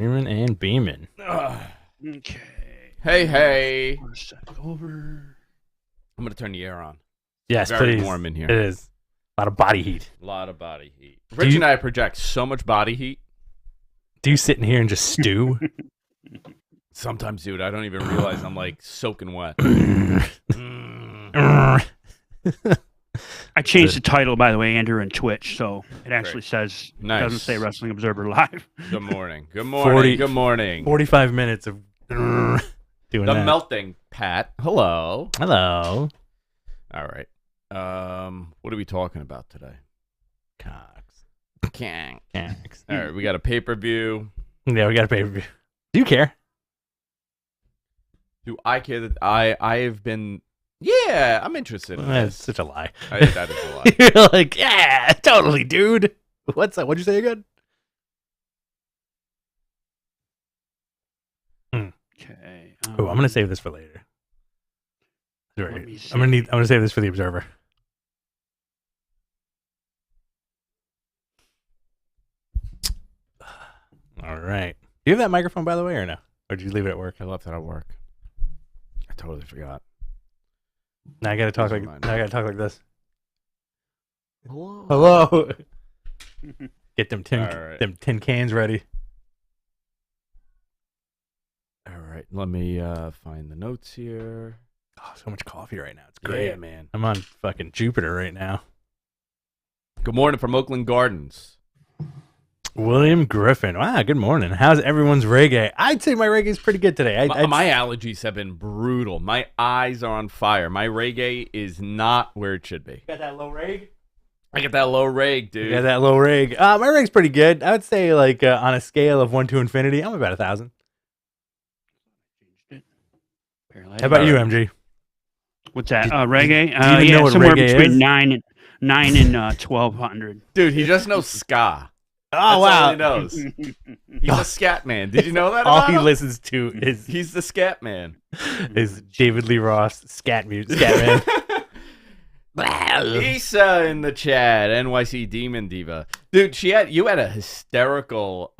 Beaming and beaming. Okay. Hey. I'm gonna set it over. I'm going to turn the air on. Yes, Very please. warm in here. It is. A lot of body heat. A lot of body heat. Rich and I project so much body heat. Do you sit in here and just stew? Sometimes, dude, I don't even realize I'm like soaking wet. I changed the title, by the way, Andrew, and Twitch, so it actually Great. says, Nice. doesn't say Wrestling Observer Live. Good morning. Good morning. Good morning. 45 minutes of doing The that. melting Pat. Hello. Hello. All right. What are we talking about today? Cox. All right, we got a pay-per-view. Yeah, we got a pay-per-view. Do you care? Do I care that I've been... Yeah, I'm interested in That's this. such a lie. That is a lie. You're like, yeah, totally, dude. What's that? What'd you say again? Okay. Oh, I'm gonna save this for later. Let Right. me see. I'm gonna save this for the Observer. All right. Do you have that microphone, by the way, or no? Or did you leave it at work? I left it at work. I totally forgot. Now I gotta talk like. Mine. Now I gotta talk like this. Hello. Hello. Get them All right. tin cans ready. All right, let me find the notes here. Oh, so much coffee right now. It's great. Yeah, man. I'm on fucking Jupiter right now. Good morning from Oakland Gardens. William Griffin. Wow, good morning. How's everyone's reggae? I'd say my reggae's pretty good today. My allergies have been brutal. My eyes are on fire. My reggae is not where it should be. Got that low reg? I get that low reg, dude. Yeah, that low reg. My reg's pretty good. I would say, like, on a scale of 1 to infinity, I'm about 1,000. How about you, MG? What's that? Do- Reggae? do you even know what somewhere reggae between is? 9 and 1,200. Dude, he just knows ska. Oh, That's wow. all he knows. He's a scat man. Did you know that All about he him? listens to He's the scat man. is David Lee Ross, scat man. Issa in the chat, NYC Demon Diva. Dude, you had a hysterical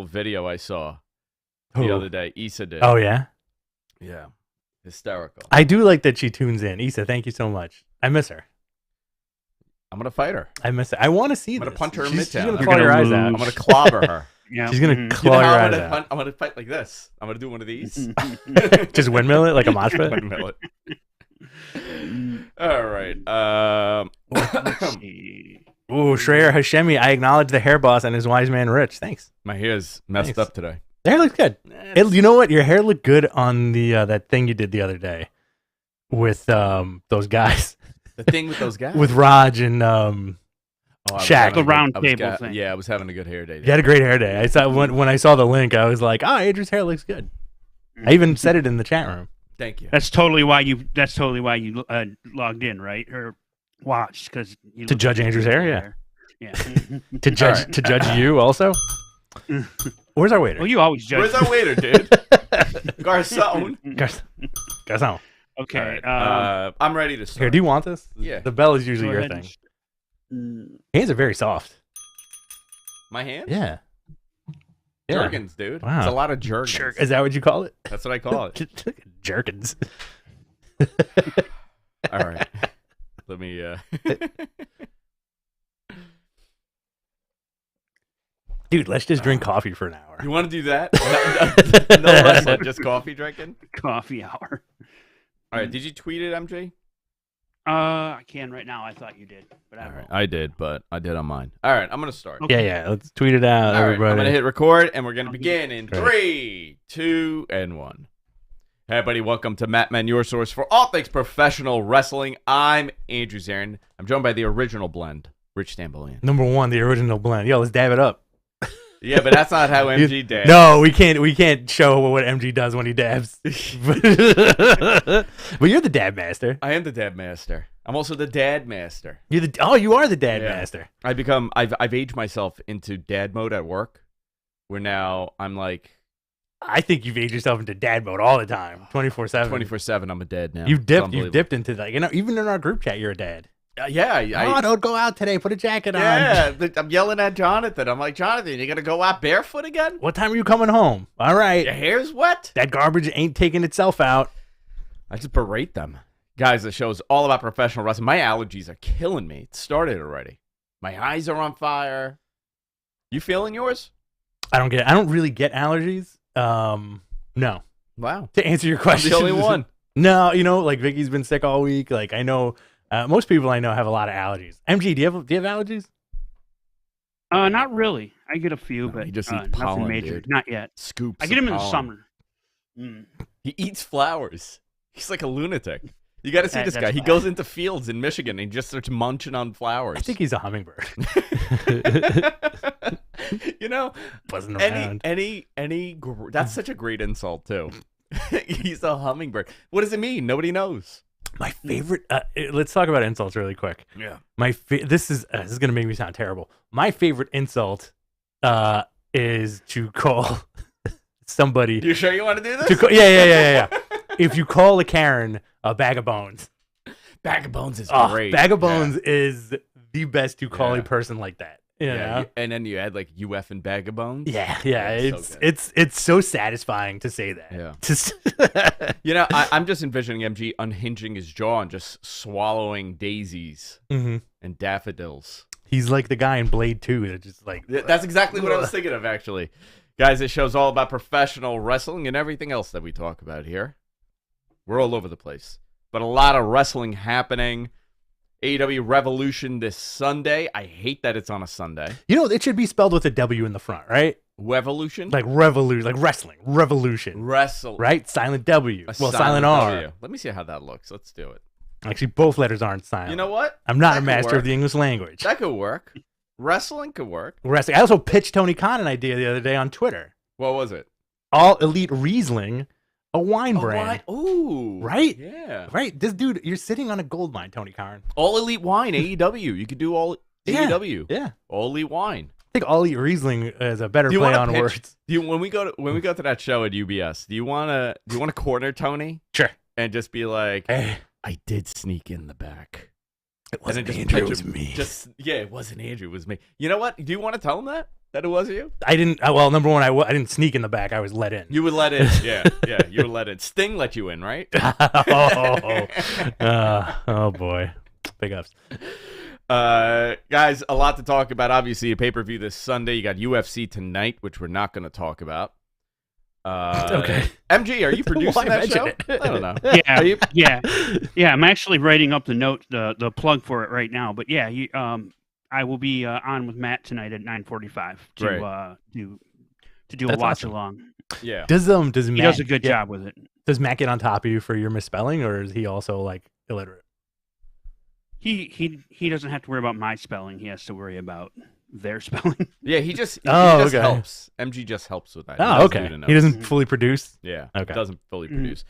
video I saw the Who? other day. Issa did. Oh, yeah? Yeah. Hysterical. I do like that she tunes in. Issa, thank you so much. I miss her. I'm gonna fight her. I miss her. I want to see I'm gonna this. punch her in She's Midtown. gonna You're claw your gonna eyes out. I'm gonna clobber her. Yeah. She's gonna Mhm. claw You know your how eyes out. I'm gonna fight like this. I'm gonna do one of these. Just windmill it like a mosh pit? Windmill it. All right. Let's see. Ooh, Shreya Hashemi. I acknowledge the hair boss and his wise man Rich. Thanks. My hair's messed Thanks. up today. The hair looks good. You know what? Your hair looked good on the that thing you did the other day with those guys. The thing with those guys. With Raj and I was Shaq. having a The good- round I was table ga- thing. Yeah, I was having a good hair day. you had a great hair day. I saw when I saw the link, I was like, Andrew's hair looks good. I even said it in the chat room. Thank you. That's totally why you logged in, right? Or watched because To judge Andrew's hair, yeah. Yeah. To judge right. to judge you also. Where's our waiter? Well, you always judge. Where's our waiter, dude? Garcon. Garcon. Okay. All right. I'm ready to start. Here, do you want this? Yeah. The bell is usually go your ahead thing. and- Hands are very soft. My hands? Yeah. Jerkins, dude. Wow. It's a lot of jerkins. Is that what you call it? That's what I call it. Jerkins. All right. Let me. Dude, let's just drink coffee for an hour. You want to do that? No less than just coffee drinking? Coffee hour. All right. Did you tweet it, MJ? I can right now. I thought you did, but I All don't right. know. I did, but I did on mine. All right. I'm going to start. Okay. Yeah. Let's tweet it out, All right. everybody. I'm going to hit record, and we're going to Okay. begin in Great. 3, 2, and 1. Hey, everybody. Welcome to Matt Man, your source for all things professional wrestling. I'm Andrew Zarin. I'm joined by the original blend, Rich Stambolian. Number 1, the original blend. Yo, let's dab it up. Yeah, but that's not how MG did. No, we can't show what MG does when he dabs. But you're the dab master. I am the dad master. I'm also the dad master. You are the dad Yeah. master. I've aged myself into dad mode at work, where now I'm like I think you've aged yourself into dad mode all the time, 24/7. 24/7. I'm a dad now. You've It's dipped unbelievable. into that. Even in our group chat, you're a dad. Yeah, don't go out today. Put a jacket on. I'm yelling at Jonathan. I'm like, Jonathan, you gonna go out barefoot again? What time are you coming home? All right. Your hair's wet. That garbage ain't taking itself out. I just berate them. Guys, the show's all about professional wrestling. My allergies are killing me. It started already. My eyes are on fire. You feeling yours? I don't really get allergies. No. Wow. To answer your question. I'm the only one. No, like Vicky's been sick all week. Like I know most people I know have a lot of allergies. MG, do you have allergies? Not really. I get a few, but he just eats nothing pollen, major. dude. Not yet. Scoops. I get them in the pollen. summer. Mm. He eats flowers. He's like a lunatic. You got to see this guy. He goes into fields in Michigan and he just starts munching on flowers. I think he's a hummingbird. Buzzing around. That's such a great insult too. He's a hummingbird. What does it mean? Nobody knows. My favorite. Let's talk about insults really quick. Yeah. This is gonna make me sound terrible. My favorite insult is to call somebody. You sure you want to do this? Yeah. If you call a Karen a bag of bones. Bag of bones is great. Bag of bones is the best to call a person like that. You know? And then you add like UF and bag of bones. Yeah. It's so satisfying to say that. Yeah. I'm just envisioning MG unhinging his jaw and just swallowing daisies and daffodils. He's like the guy in Blade 2. That just like that's exactly what I was thinking of, actually. Guys, this show's all about professional wrestling and everything else that we talk about here. We're all over the place, but a lot of wrestling happening. AEW Revolution this Sunday. I hate that it's on a Sunday. It should be spelled with a W in the front, right? Revolution? Like revolution, like wrestling. Revolution. Right? Silent W. Silent R. W. Let me see how that looks. Let's do it. Actually, both letters aren't silent. You know what? I'm not a master of the English language. That could work. Wrestling could work. Wrestling. I also pitched Tony Khan an idea the other day on Twitter. What was it? All Elite Riesling. A wine brand. Ooh. Right? Yeah. Right. This dude, you're sitting on a gold mine, Tony Khan. All Elite Wine, AEW. You could do all AEW. Yeah. All Elite Wine. I think All Elite Riesling is a better play on words. When we go to that show at UBS, do you want to corner Tony? Sure. And just be like, hey, I did sneak in the back. It wasn't Andrew, it was me. It wasn't Andrew, it was me. You know what? Do you want to tell him that it was you? I didn't. Well, number one, I didn't sneak in the back. I was let in. You were let in. Yeah. You were let in. Sting let you in, right? Oh boy, big ups. Guys, a lot to talk about. Obviously, a pay-per-view this Sunday. You got UFC tonight, which we're not going to talk about. Okay. MG, are you producing that show? I don't know. Yeah. I'm actually writing up the note, the plug for it right now. But yeah, I will be on with Matt tonight at 9:45 to do a watch along. Yeah. Does Matt, he does a good job with it. Does Matt get on top of you for your misspelling, or is he also like illiterate? He doesn't have to worry about my spelling. He has to worry about their spelling. Yeah, he just helps. MG just helps with that. Oh, okay. He doesn't fully produce? Yeah. Okay. Doesn't fully produce.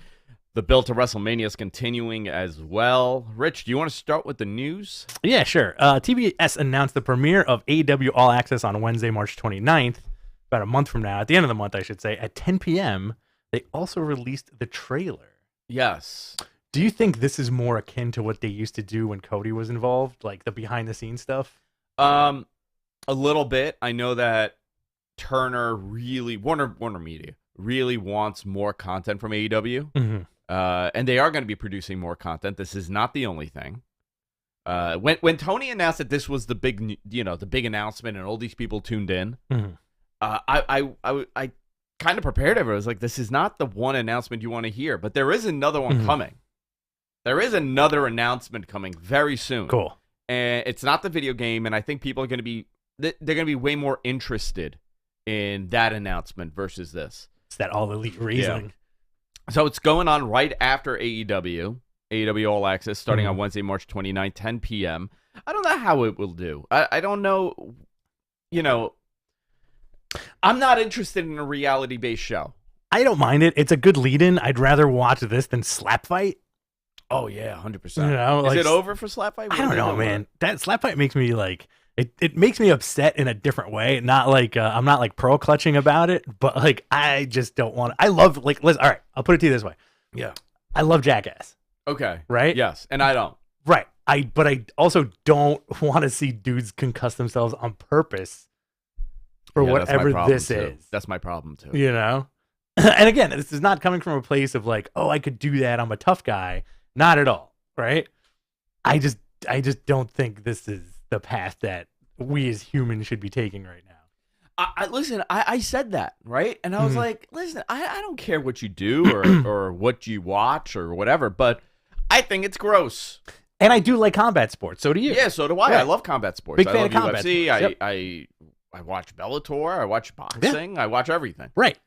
The build to WrestleMania is continuing as well. Rich, do you want to start with the news? Yeah, sure. TBS announced the premiere of AEW All Access on Wednesday, March 29th, about a month from now, at the end of the month, I should say, at 10 p.m. They also released the trailer. Yes. Do you think this is more akin to what they used to do when Cody was involved, like the behind-the-scenes stuff? A little bit. I know that Turner Warner Media really wants more content from AEW. Mm-hmm. And they are going to be producing more content. This is not the only thing. When Tony announced that this was the big announcement and all these people tuned in, I kind of prepared everyone. I was like, this is not the one announcement you want to hear, but there is another one coming. There is another announcement coming very soon. Cool. And it's not the video game, and I think people are going to be they're going to be way more interested in that announcement versus this. It's that All Elite Riesling. Yeah. So it's going on right after AEW All Access, starting on Wednesday, March 29th, 10 p.m. I don't know how it will do. I don't know. I'm not interested in a reality-based show. I don't mind it. It's a good lead-in. I'd rather watch this than Slap Fight. Oh, yeah, 100%. Is it over for Slap Fight? I don't know, man. That Slap Fight makes me like... It makes me upset in a different way. Not like I'm not like pearl clutching about it, but like I just don't want. I love all right. I'll put it to you this way. Yeah, I love Jackass. Okay. Right. Yes, and I don't. Right. But I also don't want to see dudes concuss themselves on purpose for whatever this is. That's my problem too. You know? And again, this is not coming from a place of like, oh, I could do that. I'm a tough guy. Not at all. Right? I just don't think this is the path that we as humans should be taking right now. Listen, I said that, right? And I was like, listen, I don't care what you do or what you watch or whatever, but I think it's gross. And I do like combat sports. So do you. Yeah, so do I. Right. I love combat sports. Big fan I love of combat UFC. sports. Yep. I watch Bellator. I watch boxing. Yeah. I watch everything. Right.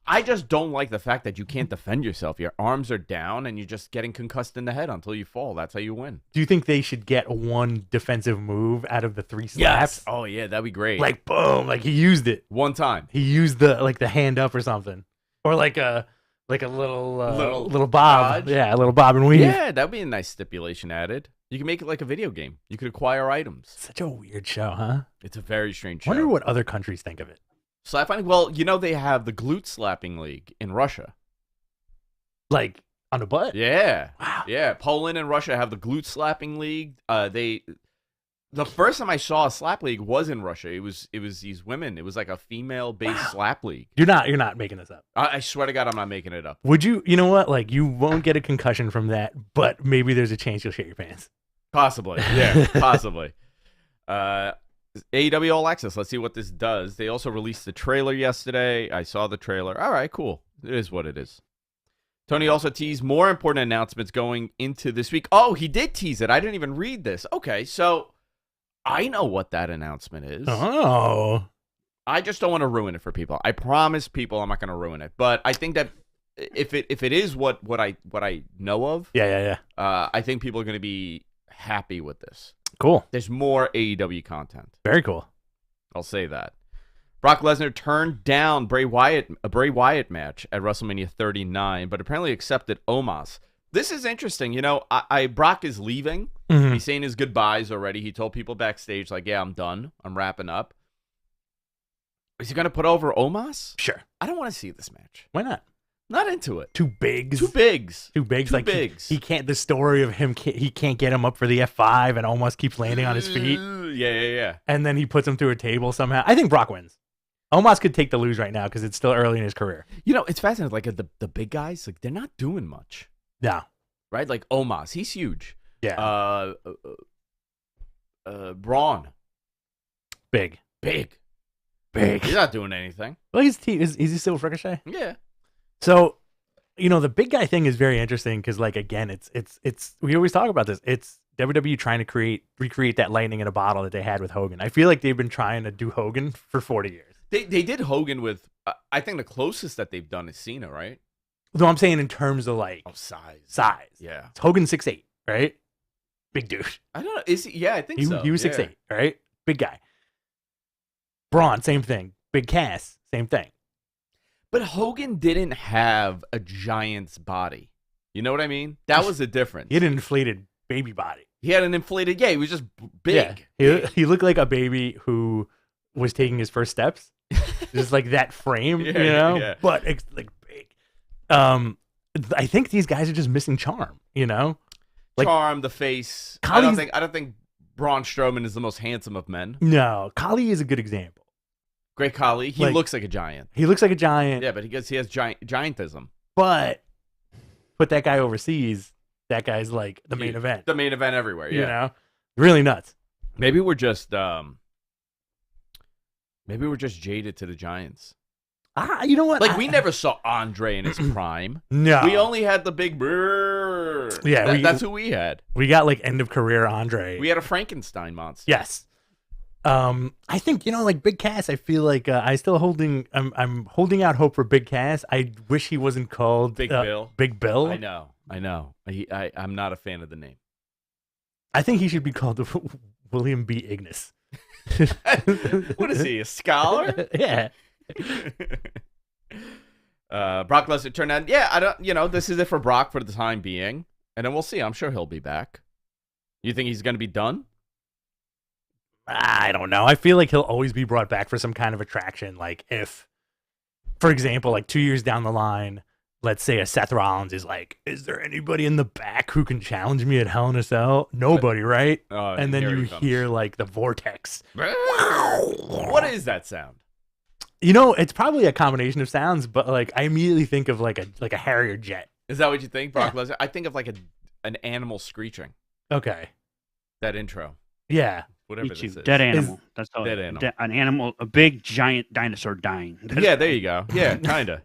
I just don't like the fact that you can't defend yourself. Your arms are down and you're just getting concussed in the head until you fall. That's how you win. Do you think they should get one defensive move out of the 3 slaps? Yes. Oh, yeah, that'd be great. Like, boom. Like, he used it. One time. He used the hand up or something. Or like a little bob. Dodge. Yeah, a little bob and weave. Yeah, that'd be a nice stipulation added. You can make it like a video game. You could acquire items. Such a weird show, huh? It's a very strange show. I wonder what other countries think of it. Slap fighting? Well, they have the glute slapping league in Russia. Like on the butt? Yeah. Wow. Yeah. Poland and Russia have the glute slapping league. The first time I saw a slap league was in Russia. It was these women. It was like a female-based slap league. You're not making this up. I swear to God, I'm not making it up. Would you? You know what? Like, you won't get a concussion from that, but maybe there's a chance you'll shit your pants. Possibly. Yeah. Possibly. AEW All Access. Let's see what this does. They also released the trailer yesterday. I saw the trailer. All right, cool. It is what it is. Tony also teased more important announcements going into this week. Oh, he did tease it. I didn't even read this. Okay, so I know what that announcement is. Oh. I just don't want to ruin it for people. I promise people I'm not going to ruin it. But I think that if it is what I know of, yeah. I think people are going to be happy with this. Cool. There's more AEW content. Very cool. I'll say that. Brock Lesnar turned down a Bray Wyatt match at WrestleMania 39, but apparently accepted Omos. This is interesting. Brock is leaving. Mm-hmm. He's saying his goodbyes already. He told people backstage, like, yeah, I'm done. I'm wrapping up. Is he going to put over Omos? Sure. I don't want to see this match. Why not? Not into it. Too bigs. Like he can't. The story of him, he can't get him up for the F5 and almost keeps landing on his feet. Yeah. And then he puts him through a table somehow. I think Brock wins. Omos could take the lose right now because it's still early in his career. It's fascinating. Like the big guys, like they're not doing much. No. Right? Like Omos, he's huge. Yeah. Braun. Big. He's not doing anything. Well, is he still with Ricochet? Yeah. So, the big guy thing is very interesting because, like, again, it's we always talk about this. It's WWE trying to recreate that lightning in a bottle that they had with Hogan. I feel like they've been trying to do Hogan for 40 years. They did Hogan with, I think the closest that they've done is Cena, right? Though I'm saying in terms of like size. Yeah. It's Hogan 6'8", right? Big dude. I don't know. Is he? Yeah, I think so. He was 6'8", right? Big guy. Braun, same thing. Big Cass, same thing. But Hogan didn't have a giant's body. You know what I mean? That was the difference. He had an inflated baby body. He had an inflated, he was just big. Yeah. He looked like a baby who was taking his first steps. Just like that frame, Yeah. But it's like big. I think these guys are just missing charm, Like, charm, the face. I don't think Braun Strowman is the most handsome of men. No, Khali is a good example. Great Khali. He looks like a giant. He looks like a giant. Yeah, but he has giantism. But put that guy overseas, that guy's like the main event. The main event everywhere, yeah. Really nuts. Maybe we're just jaded to the Giants. You know what? Like, we never saw Andre in his prime. No. We only had the big brrr. Yeah, that's who we had. We got like end of career Andre. We had a Frankenstein monster. Yes. I think, like Big Cass, I feel like I'm holding out hope for Big Cass. I wish he wasn't called Big Bill. Big Bill. I know. I'm not a fan of the name. I think he should be called William B. Ignis. What is he, a scholar? Yeah. Brock Lesnar turned out. Yeah, I don't. This is it for Brock for the time being, and then we'll see. I'm sure he'll be back. You think he's going to be done? I don't know. I feel like he'll always be brought back for some kind of attraction. Like if, for example, like 2 years down the line, let's say a Seth Rollins is like, is there anybody in the back who can challenge me at Hell in a Cell? Nobody, right? And then you hear like the vortex. What is that sound? You know, it's probably a combination of sounds, but like I immediately think of like a Harrier jet. Is that what you think, Brock Lesnar? I think of like an animal screeching. Okay. That intro. Yeah. Whatever this is. Dead animal. That's all. Dead animal. An animal, a big giant dinosaur dying. Yeah, there you go. Yeah, kinda.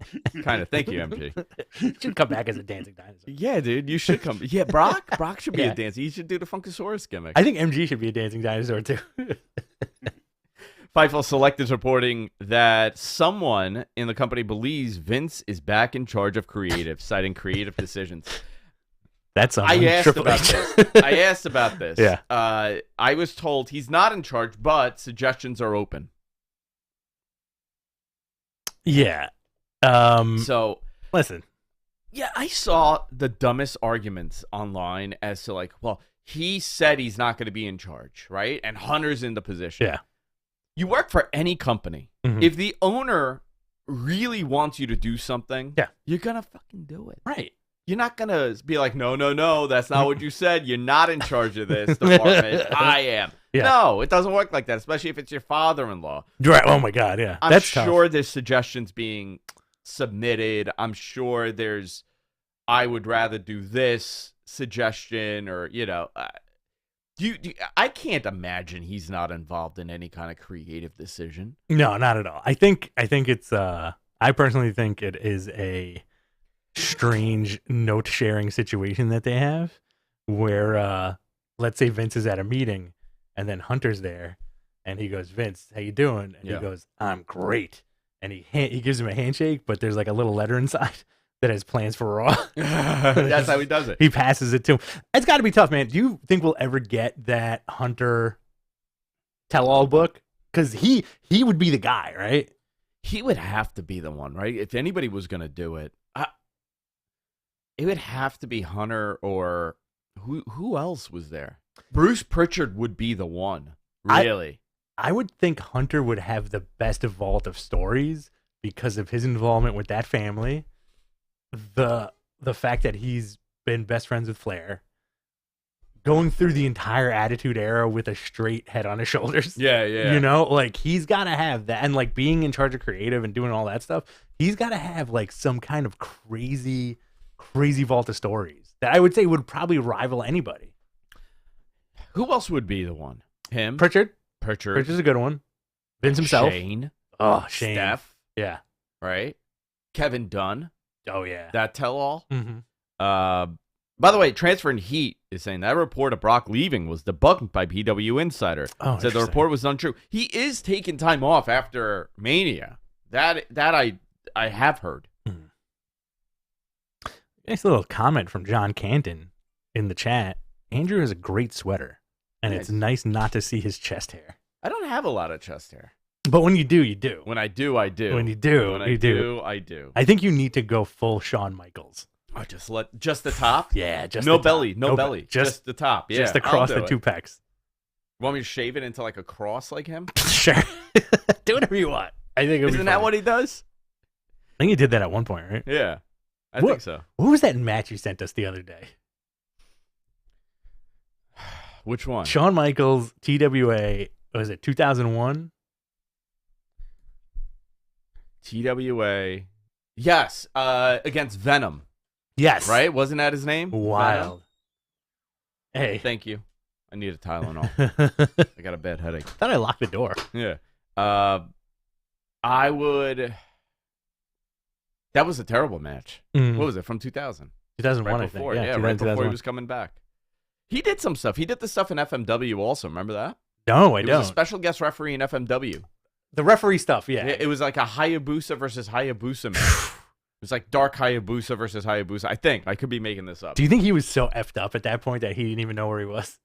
Thank you, MG. You should come back as a dancing dinosaur. Yeah, dude, you should come. Yeah, Brock should be a dancer. He should do the Funkasaurus gimmick. I think MG should be a dancing dinosaur too. Fightful Select is reporting that someone in the company believes Vince is back in charge of creative, citing creative decisions. That's I asked about this. Yeah. I was told he's not in charge, but suggestions are open. Yeah. So listen. Yeah, I saw the dumbest arguments online as to like, well, he said he's not going to be in charge, right? And Hunter's in the position. Yeah. You work for any company. Mm-hmm. If the owner really wants you to do something, you're going to fucking do it. Right. You're not going to be like, no, that's not what you said. You're not in charge of this department. I am. Yeah. No, it doesn't work like that, especially if it's your father-in-law. Right. Oh, my God, yeah. I'm sure there's suggestions being submitted. I'm sure there's, I would rather do this suggestion or, you know, I can't imagine he's not involved in any kind of creative decision. No, not at all. I think it's I personally think it is a strange note sharing situation that they have where let's say Vince is at a meeting and then Hunter's there and he goes, Vince, how you doing? And he goes, I'm great. And he gives him a handshake, but there's like a little letter inside that has plans for Raw. That's how he does it. He passes it to him. It's got to be tough, man. Do you think we'll ever get that Hunter tell-all book? Because he would be the guy, right? He would have to be the one, right? If anybody was going to do it, it would have to be Hunter or who else was there? Bruce Pritchard would be the one, really. I would think Hunter would have the best vault of stories because of his involvement with that family. The fact that he's been best friends with Flair, going through the entire Attitude Era with a straight head on his shoulders. Yeah. You know, like he's got to have that, and like being in charge of creative and doing all that stuff, he's got to have like some kind of crazy vault of stories that I would say would probably rival anybody. Who else would be the one? Him? Pritchard's Pritchard's a good one. Vince himself. Shane. Shane. Steph. Yeah. Right? Kevin Dunn. Oh, yeah. That tell-all. Mm-hmm. By the way, Transfer and Heat is saying that report of Brock leaving was debunked by PW Insider. Said the report was untrue. He is taking time off after Mania. That I have heard. Mm-hmm. Nice little comment from John Canton in the chat. Andrew has a great sweater, and it's nice not to see his chest hair. I don't have a lot of chest hair. But when you do, you do. When I do, I do. When you do, when you do. I do. I think you need to go full Shawn Michaels. Oh, just the top? Yeah, just no the belly, top. no belly. Just the top. Yeah, just across the two pecs. You want me to shave it into like a cross like him? Sure. Do whatever you want. I think Isn't that what he does? I think he did that at one point, right? Yeah. I think so. What was that match you sent us the other day? Which one? Shawn Michaels, TWA, was it 2001? TWA. Yes, against Venom. Yes. Right? Wasn't that his name? Wild. Venom? Hey. Thank you. I need a Tylenol. I got a bad headache. I thought I locked the door. Yeah. I would... That was a terrible match. Mm. What was it? From 2000? 2001, right before, I think. Yeah, right before he was coming back. He did some stuff. He did the stuff in FMW also. Remember that? No, I don't. He was a special guest referee in FMW. The referee stuff, yeah. It was like a Hayabusa versus Hayabusa match. It was like Dark Hayabusa versus Hayabusa. I think. I could be making this up. Do you think he was so effed up at that point that he didn't even know where he was?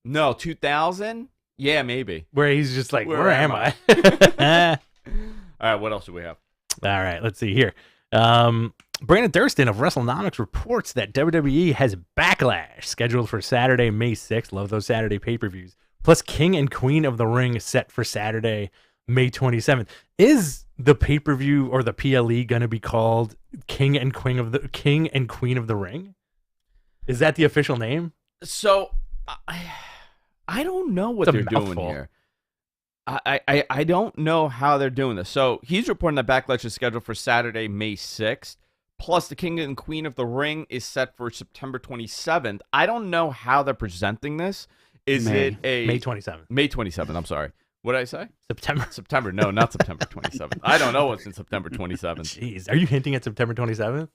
No, 2000? Yeah, maybe. Where he's just like, where am I? All right, what else do we have? All right, let's see here. Brandon Thurston of WrestleNomics reports that WWE has Backlash scheduled for Saturday, May 6th. Love those Saturday pay-per-views. Plus King and Queen of the Ring set for Saturday, May 27th. Is the pay-per-view or the PLE going to be called King and Queen of the Ring? Is that the official name? So I don't know what they're doing here. I don't know how they're doing this. So he's reporting that Backlash is scheduled for Saturday, May 6th. Plus, the King and Queen of the Ring is set for September 27th. I don't know how they're presenting this. Is it a May 27th? May 27th. I'm sorry. What did I say? September. September. No, not September 27th. I don't know what's in September 27th. Jeez, are you hinting at September 27th?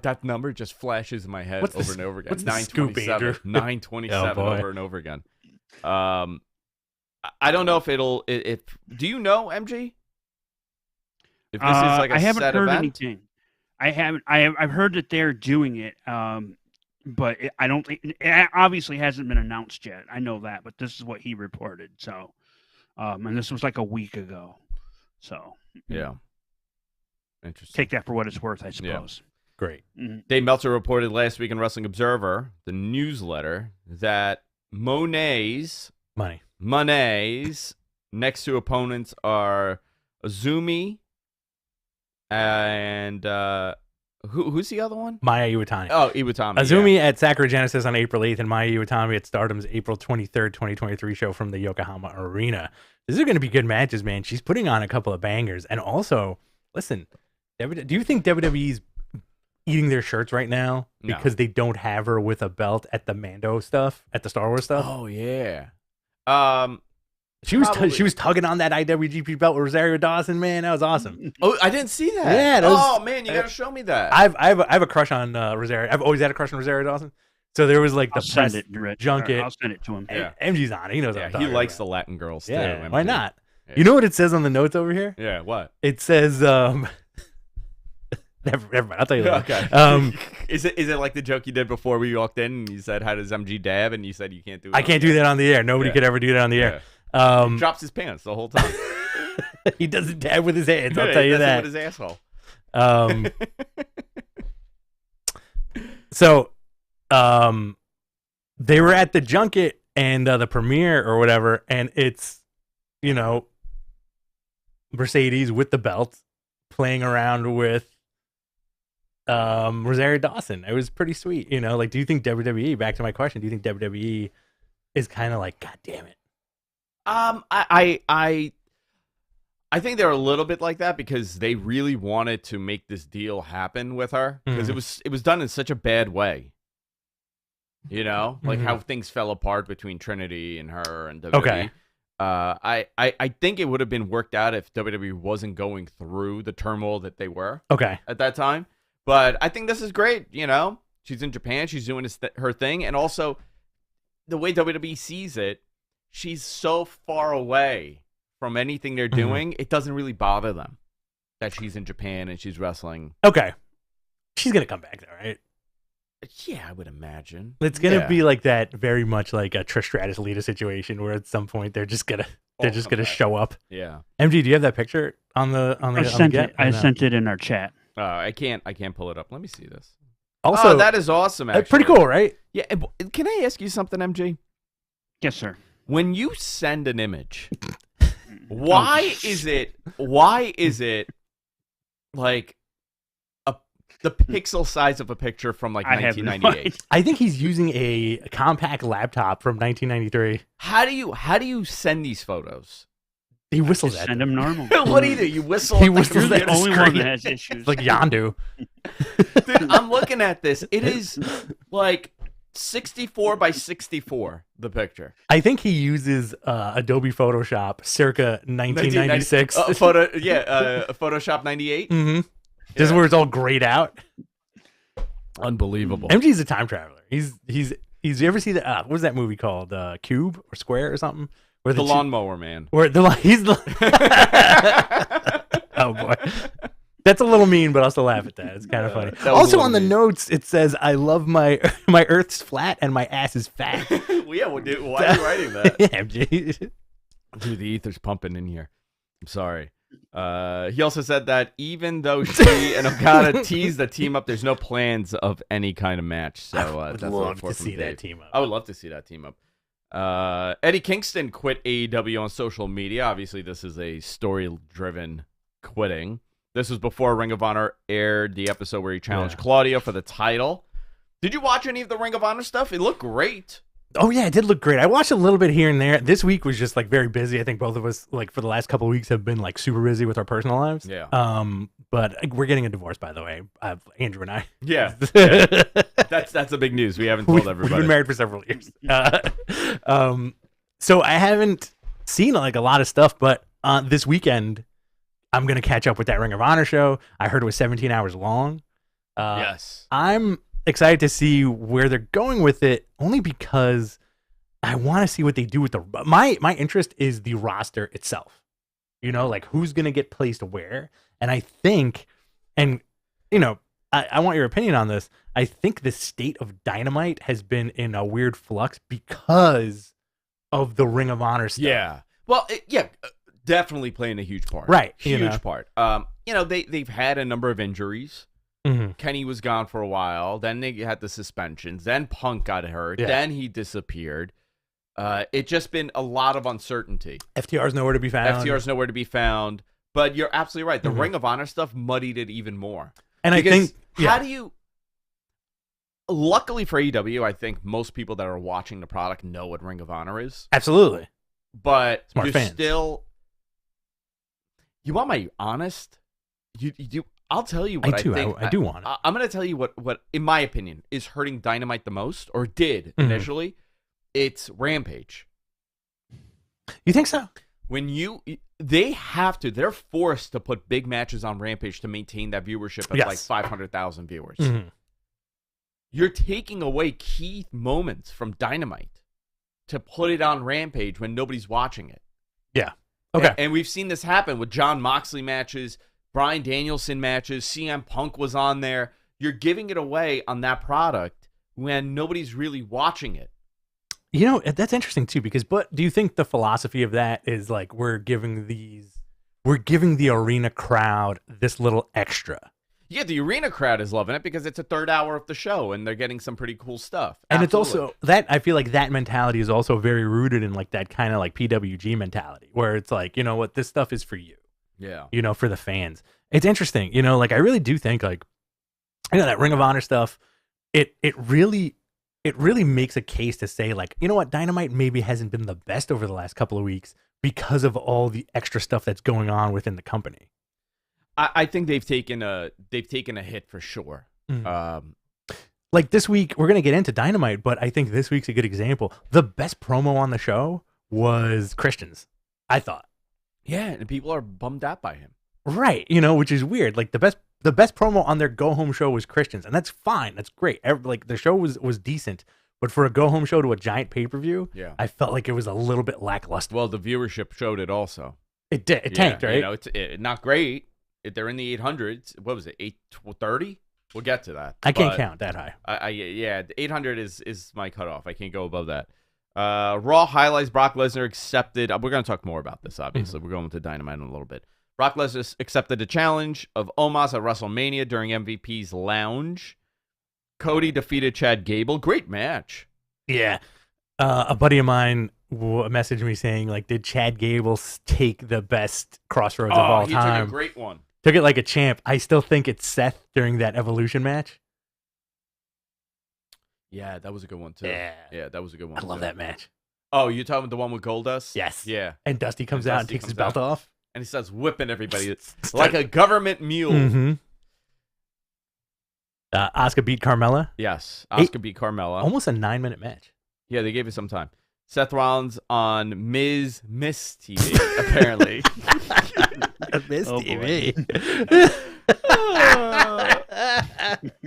That number just flashes in my head over and over again. What's 927. 927 over and over again. I don't know if it'll. Do you know, MG? If this is like a I haven't set heard event? anything. I haven't. I've heard that they're doing it, but I don't think it obviously hasn't been announced yet. I know that, but this is what he reported. So, and this was like a week ago. So Yeah. Interesting. Take that for what it's worth, I suppose. Yeah. Great. Mm-hmm. Dave Meltzer reported last week in Wrestling Observer, the newsletter, that Monet's next two opponents are Azumi and who's the other one? Maya Iwatani. Oh, Iwatani. Azumi at Sakura Genesis on April 8th and Maya Iwatani at Stardom's April 23rd, 2023 show from the Yokohama Arena. These are going to be good matches, man. She's putting on a couple of bangers. And also, listen, do you think WWE's eating their shirts right now because they don't have her with a belt at the Mando stuff, at the Star Wars stuff? Oh yeah. She was tugging on that IWGP belt with Rosario Dawson, man. That was awesome. Oh, I didn't see that. Yeah. Oh man, you gotta show me that. I have a crush on Rosario. I've always had a crush on Rosario Dawson. So there was like the press junket. I'll send it to him. Yeah. MG's on it. He knows. Yeah, what I'm he likes about. the Latin girls too. Yeah, MG. why not? Yeah. You know what it says on the notes over here? Yeah, what? It says never mind. I'll tell you later. Okay. Is it like the joke you did before we walked in and you said, how does MG dab? And you said you can't do it. I can't do that on the air. Nobody could ever do that on the air. He drops his pants the whole time. He doesn't dab with his hands. I'll tell he you does it that. with his asshole. So, they were at the junket and the premiere or whatever, and it's, Mercedes with the belt playing around with Rosario Dawson. It was pretty sweet, do you think WWE, back to my question, do you think WWE is kind of like, God damn it? I think they're a little bit like that because they really wanted to make this deal happen with her because it was done in such a bad way. Like how things fell apart between Trinity and her and WWE. Okay. I think it would have been worked out if WWE wasn't going through the turmoil that they were at that time. But I think this is great. She's in Japan. She's doing her thing. And also, the way WWE sees it, she's so far away from anything they're doing, it doesn't really bother them that she's in Japan and she's wrestling. Okay. She's going to come back there, right? Yeah, I would imagine. It's going to be like that, very much like a Trish Stratus Lita situation where at some point they're just going to show up. Yeah. MG, do you have that picture on the I sent it in our chat. I can't pull it up. Let me see this. Also, that is awesome, actually. Pretty cool, right? Yeah. Can I ask you something, MG? Yes, sir. When you send an image, why is it like the pixel size of a picture from like 1998? I think he's using a compact laptop from 1993. How do you send these photos? He whistles at Send him normal. What do you do? You whistle. He whistles You're at the only screen. one that has issues. It's like Yondu. Dude, I'm looking at this. It is like 64 by 64, the picture. I think he uses Adobe Photoshop circa 1996. Photoshop 98. Mm-hmm. Just where it's all grayed out. Unbelievable. MG's a time traveler. He's you ever see the what was that movie called? Cube or Square or something? Where the Lawnmower Man. Where he's the oh boy. That's a little mean, but I'll still laugh at that. It's kind of funny. Also on the notes, it says, "I love my Earth's flat and my ass is fat." Well, yeah, well, dude, why are you writing that? Yeah, dude, the ether's pumping in here. I'm sorry. He also said that even though she and Okada teased the team up, there's no plans of any kind of match. So I would love to see that team up. I would love to see that team up. Eddie Kingston quit AEW on social media. Obviously, this is a story-driven quitting. This was before Ring of Honor aired the episode where he challenged Claudio for the title. Did you watch any of the Ring of Honor stuff? It looked great. Oh, yeah, it did look great. I watched a little bit here and there. This week was just, like, very busy. I think both of us, like, for the last couple of weeks have been, like, super busy with our personal lives. Yeah. But we're getting a divorce, by the way, Andrew and I. Yeah. That's the big news. We haven't told everybody. We've been married for several years. So I haven't seen, like, a lot of stuff, but this weekend, I'm going to catch up with that Ring of Honor show. I heard it was 17 hours long. Yes. I'm excited to see where they're going with it, only because I want to see what they do with my interest is the roster itself. You know, like who's going to get placed where. And I think, and you know, I want your opinion on this. I think the state of Dynamite has been in a weird flux because of the Ring of Honor stuff. Yeah. Well, definitely playing a huge part. Right. Huge part. They've had a number of injuries. Mm-hmm. Kenny was gone for a while. Then they had the suspensions. Then Punk got hurt. Yeah. Then he disappeared. It's just been a lot of uncertainty. FTR's nowhere to be found. But you're absolutely right. The Mm-hmm. Ring of Honor stuff muddied it even more. And because I think, how do you... Luckily for AEW, I think most people that are watching the product know what Ring of Honor is. Absolutely. But Smart you're fans. still... You want my honest... I'll tell you what I think. I do want it. I'm going to tell you what, in my opinion, is hurting Dynamite the most, or did initially. It's Rampage. You think so? When they're forced to put big matches on Rampage to maintain that viewership of like 500,000 viewers. Mm-hmm. You're taking away key moments from Dynamite to put it on Rampage when nobody's watching it. Yeah. Okay. And we've seen this happen with Jon Moxley matches, Bryan Danielson matches, CM Punk was on there. You're giving it away on that product when nobody's really watching it. You know, that's interesting too, but do you think the philosophy of that is like we're giving the arena crowd this little extra? Yeah, the arena crowd is loving it because it's a third hour of the show and they're getting some pretty cool stuff. And Absolutely. It's also that I feel like that mentality is also very rooted in like that kind of like PWG mentality where it's like, you know what, this stuff is for you. Yeah. You know, for the fans. It's interesting. You know, like I really do think like, you know, that Ring of Honor stuff, it really makes a case to say like, you know what, Dynamite maybe hasn't been the best over the last couple of weeks because of all the extra stuff that's going on within the company. I think they've taken a hit for sure. Like this week, we're gonna get into Dynamite, but I think this week's a good example. The best promo on the show was Christian's, I thought. Yeah, and people are bummed out by him. Right, you know, which is weird. Like the best promo on their go home show was Christian's, and that's fine. That's great. Like the show was decent, but for a go home show to a giant pay-per-view, yeah, I felt like it was a little bit lackluster. Well, the viewership showed it also. It did. It tanked, right? You know, it's not great. They're in the 800s. What was it? 830? We'll get to that. I can't count that high. The 800 is my cutoff. I can't go above that. Raw highlights Brock Lesnar accepted. We're going to talk more about this, obviously. We're going to Dynamite in a little bit. Brock Lesnar accepted the challenge of Omos at WrestleMania during MVP's Lounge. Cody defeated Chad Gable. Great match. Yeah. A buddy of mine messaged me saying, like, did Chad Gable take the best Crossroads of all time? He took a great one. Took it like a champ. I still think it's Seth during that Evolution match. Yeah, that was a good one, too. Yeah, that was a good one. I love that match. Oh, you're talking about the one with Goldust? Yes. Yeah. And Dusty comes out and takes his belt off. And he starts whipping everybody like a government mule. Mm-hmm. Asuka beat Carmella. Yes, Asuka beat Carmella. Almost a 9-minute match. Yeah, they gave it some time. Seth Rollins on Miss TV, apparently. Miss TV.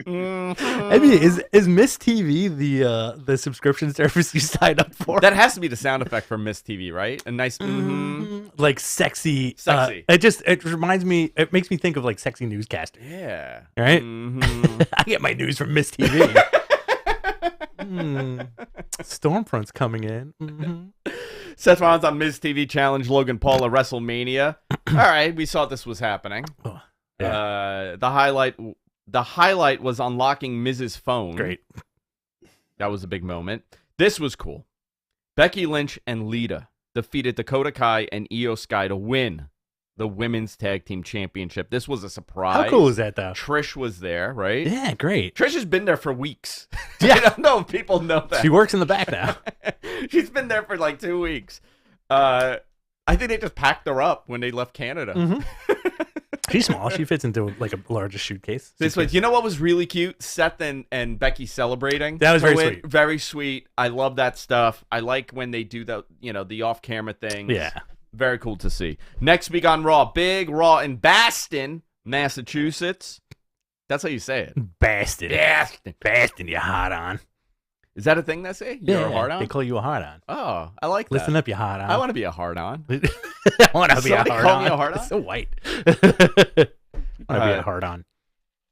I mean, is Miss TV the subscription service you signed up for? That has to be the sound effect for Miss TV, right? A nice, like sexy. Sexy. It reminds me. It makes me think of like sexy newscaster. Yeah. Right. I get my news from Miss TV. Stormfront's coming in. Seth Rollins on Miz TV challenge Logan Paul at WrestleMania. All right, we saw this was happening. Oh, yeah. The highlight was unlocking Miz's phone. Great. That was a big moment. This was cool. Becky Lynch and Lita defeated Dakota Kai and Io Sky to win the Women's Tag Team Championship. This was a surprise. How cool is that, though? Trish was there, right? Yeah, great. Trish has been there for weeks. Yeah. I don't know if people know that. She works in the back now. She's been there for like 2 weeks. I think they just packed her up when they left Canada. Mm-hmm. She's small. She fits into like a larger suitcase. This was, you know what was really cute? Seth and Becky celebrating. That was very sweet. Very sweet. I love that stuff. I like when they do the off-camera things. Yeah. Very cool to see. Next week on Raw, big Raw in Boston, Massachusetts. That's how you say it. Boston. Boston, you hard on. Is that a thing they say? You're a hard on? They call you a hard on. Oh, I like that. Listen up, you hard on. I want to be a hard on. I want to be a hard on. Call me a hard on? It's so white. I want to be a hard on.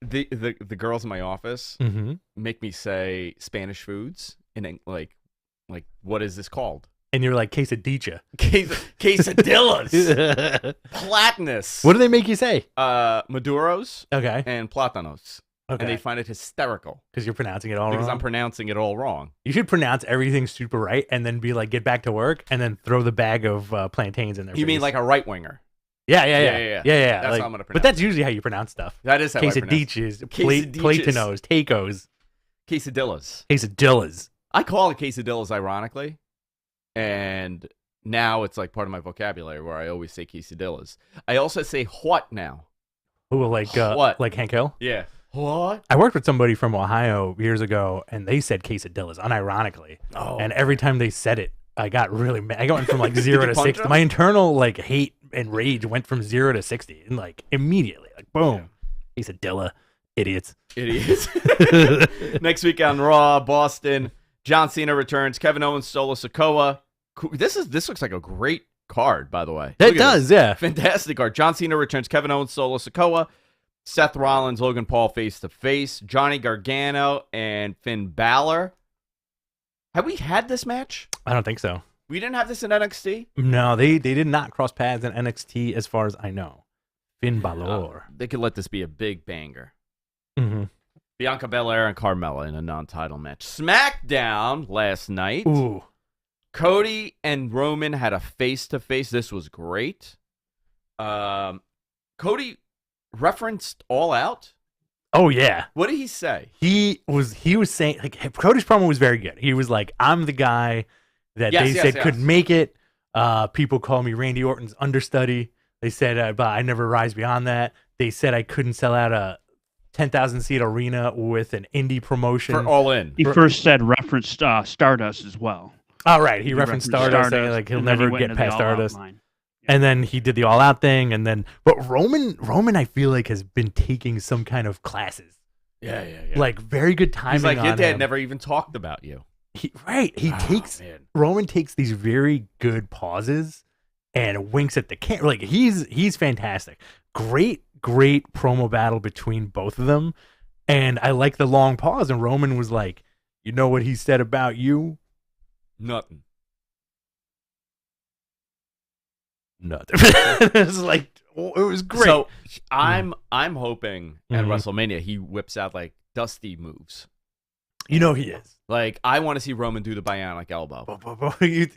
The girls in my office Mm-hmm. make me say Spanish foods and like what is this called? And you're like quesadilla. Quesadillas. Platanus. What do they make you say? Maduros. Okay. And platanos. Okay. And they find it hysterical. Because you're pronouncing it all Because wrong? I'm pronouncing it all wrong. You should pronounce everything super right and then be like, get back to work and then throw the bag of plantains in there. You mean like a right winger? Yeah. That's like, how I'm going to pronounce but that's usually how you pronounce stuff. That is how I pronounce it. Quesadillas, platanos, tacos. Quesadillas. I call it quesadillas ironically. And now it's like part of my vocabulary where I always say quesadillas. I also say what now. Oh, like Hank Hill? Yeah. What? I worked with somebody from Ohio years ago, and they said quesadillas, unironically. Oh. And every time they said it, I got really mad. I went from like 0 to punch 60. them? My internal like hate and rage went from 0 to 60, and like immediately, like boom, quesadilla, idiots. Next week on Raw, Boston, John Cena returns. Kevin Owens, Solo Sikoa. This looks like a great card, by the way. It does, yeah. Fantastic card. John Cena returns. Kevin Owens, Solo Sikoa. Seth Rollins, Logan Paul face to face. Johnny Gargano and Finn Balor. Have we had this match? I don't think so. We didn't have this in NXT? No, they did not cross paths in NXT as far as I know. Finn Balor. They could let this be a big banger. Mm-hmm. Bianca Belair and Carmella in a non-title match. SmackDown last night. Ooh. Cody and Roman had a face-to-face. This was great. Cody referenced All Out. Oh yeah. What did he say? He was saying like Cody's promo was very good. He was like, I'm the guy that they said could make it. People call me Randy Orton's understudy. They said, but I never rise beyond that. They said I couldn't sell out a 10,000 seat arena with an indie promotion. For All In. He first said referenced Stardust as well. Oh, right. He referenced Stardust, saying like he'll never get past Stardust. Yeah. And then he did the All Out thing, but Roman, I feel like has been taking some kind of classes. Yeah. Like very good timing. He's like, on your dad him. never even talked about you. Roman takes these very good pauses and winks at the camera. Like he's fantastic. Great promo battle between both of them, and I like the long pause. And Roman was like, "You know what he said about you? Nothing." It was like it was great. So I'm hoping at WrestleMania he whips out like Dusty moves. You know he is. Like I want to see Roman do the bionic elbow.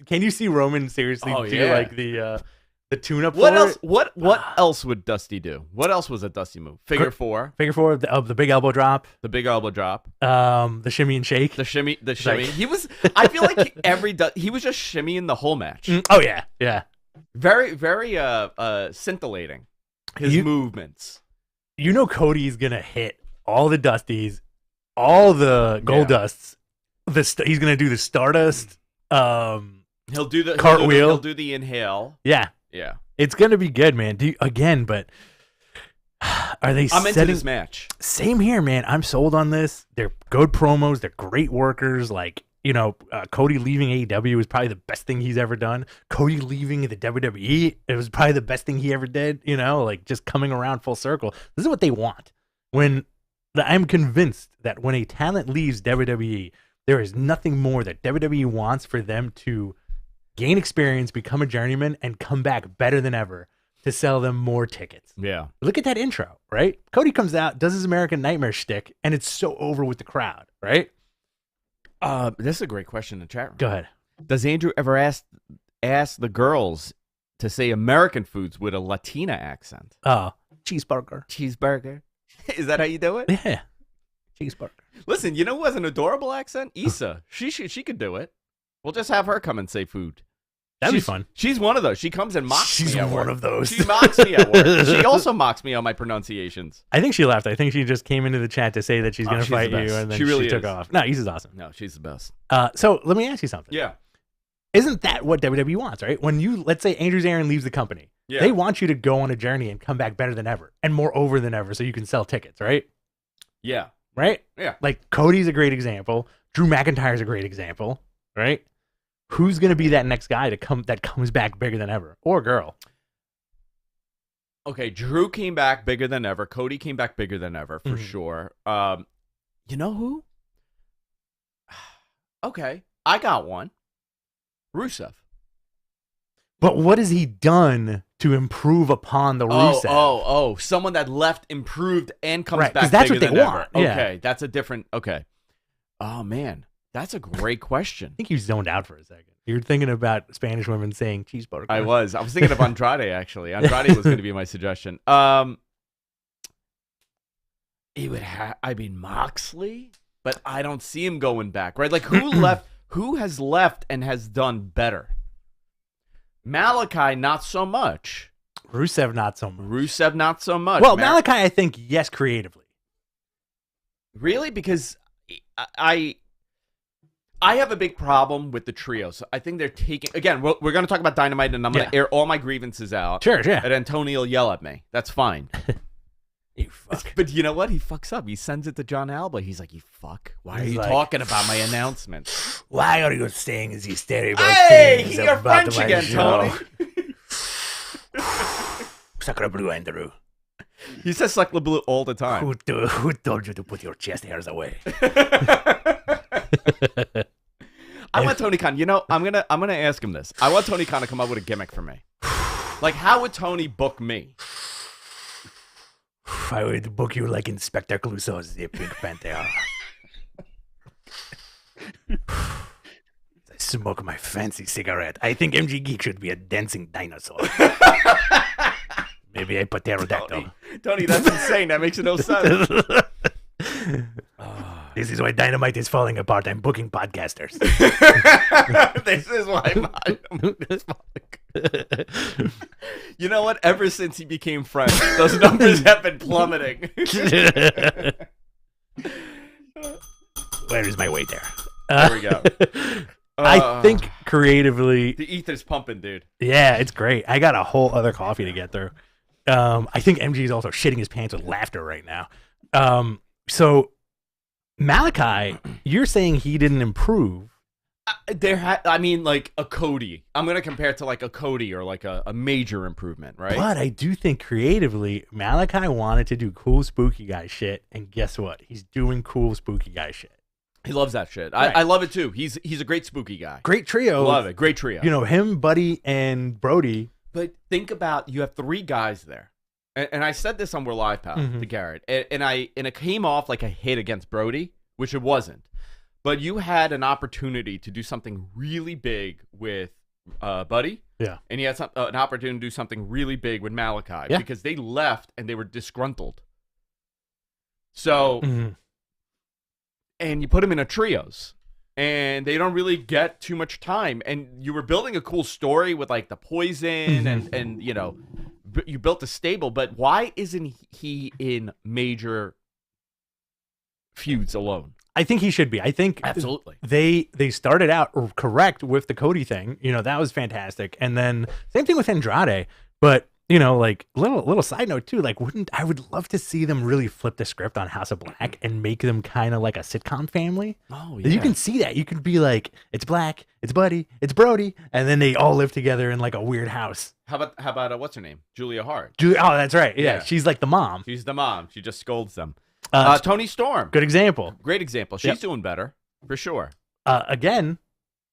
Can you see Roman seriously do like the tune-up? What else? What else would Dusty do? What else was a Dusty move? Figure four. The big elbow drop. The big elbow drop. The shimmy and shake. The shimmy. Like, he was. I feel like he was just shimmying the whole match. Oh yeah. Very scintillating. His movements. You know Cody's gonna hit all the Dusties, all the Gold Dusts. He's gonna do the Stardust. He'll do the cartwheel. He'll do the inhale. Yeah. It's gonna be good, man. But are they? I'm into this match. Same here, man. I'm sold on this. They're good promos. They're great workers. Like Cody leaving AEW was probably the best thing he's ever done. Cody leaving the WWE, it was probably the best thing he ever did. Like just coming around full circle. This is what they want. I'm convinced that when a talent leaves WWE, there is nothing more that WWE wants for them to gain experience, become a journeyman, and come back better than ever to sell them more tickets. Yeah. Look at that intro, right? Cody comes out, does his American Nightmare shtick, and it's so over with the crowd, right? This is a great question in the chat room. Go ahead. Does Andrew ever ask the girls to say American foods with a Latina accent? Oh, cheeseburger. Cheeseburger. Is that how you do it? Yeah, cheeseburger. Listen, you know who has an adorable accent? Issa. She could do it. We'll just have her come and say food. That'd be fun. She's one of those. She comes and mocks me. She's one of those. She mocks me at work. She also mocks me on my pronunciations. I think she left. I think she just came into the chat to say that she's going to fight you, and then she took off. No, Issa's awesome. No, she's the best. So let me ask you something. Yeah. Isn't that what WWE wants, right? When you, let's say Andrew Zarian leaves the company, they want you to go on a journey and come back better than ever and more over than ever so you can sell tickets, right? Yeah. Right? Yeah. Like Cody's a great example. Drew McIntyre's a great example, right? Who's going to be that next guy that comes back bigger than ever? Or girl? Okay, Drew came back bigger than ever. Cody came back bigger than ever, for sure. You know who? Okay, I got one. Rusev. But what has he done to improve upon the Rusev? Oh, someone that left, improved, and comes back that's bigger what they than want. Ever. Yeah. Okay, that's a different. Okay. Oh man, that's a great question. I think you zoned out for a second. You're thinking about Spanish women saying cheeseburger. I was thinking of Andrade actually. Andrade was going to be my suggestion. It would Moxley, but I don't see him going back. Right? Like who left? Who has left and has done better? Malachi, not so much. Rusev, not so much. Well, Malachi, I think, yes, creatively. Really? Because I have a big problem with the trios. I think they're taking... Again, we're going to talk about Dynamite, and I'm going to air all my grievances out. Sure. And then Tony will yell at me. That's fine. You fuck. But you know what? He fucks up. He sends it to John Alba. He's like, you fuck. Why are you talking about my announcent? Why are you saying these terrible things you're French again, Tony. Sacre bleu, Andrew. He says Sacre bleu all the time. Who told you to put your chest hairs away? I want Tony Khan. You know, I'm gonna ask him this. I want Tony Khan to come up with a gimmick for me. Like, how would Tony book me? I would book you like Inspector Clouseau's the Pink Panther. I smoke my fancy cigarette. I think MG Geek should be a dancing dinosaur. Maybe a pterodactyl. Tony, that's insane. That makes no sense. This is why Dynamite is falling apart. I'm booking podcasters. This is why You know what? Ever since he became friends, those numbers have been plummeting. Where is my waiter? There we go. I think creatively... The ether's pumping, dude. Yeah, it's great. I got a whole other coffee to get through. I think MG is also shitting his pants with laughter right now. So... Malachi, you're saying he didn't improve. I mean, like a Cody. I'm going to compare it to like a Cody or like a major improvement, right? But I do think creatively, Malachi wanted to do cool spooky guy shit. And guess what? He's doing cool spooky guy shit. He loves that shit. Right. I love it too. He's a great spooky guy. Great trio. Love it. Great trio. You know, him, Buddy, and Brody. But think about, you have three guys there. And I said this on We're Live, pal, to Garrett. And it came off like a hit against Brody, which it wasn't. But you had an opportunity to do something really big with Buddy. Yeah. And you had an opportunity to do something really big with Malachi. Yeah. Because they left and they were disgruntled. So, and you put them in a trios. And they don't really get too much time. And you were building a cool story with like the poison and you know, you built a stable, but why isn't he in major feuds alone? I think he should be. I think absolutely they started out correct with the Cody thing. You know, that was fantastic. And then same thing with Andrade. But, you know, like little side note too, like I would love to see them really flip the script on House of Black and make them kind of like a sitcom family. Oh, yeah. You can see that. You could be like, it's Black, it's Buddy, it's Brody, and then they all live together in like a weird house. How about what's her name? Julia Hart. Oh, that's right. Yeah. She's like the mom. She's the mom. She just scolds them. Tony Storm. Good example. Great example. She's doing better for sure. Again,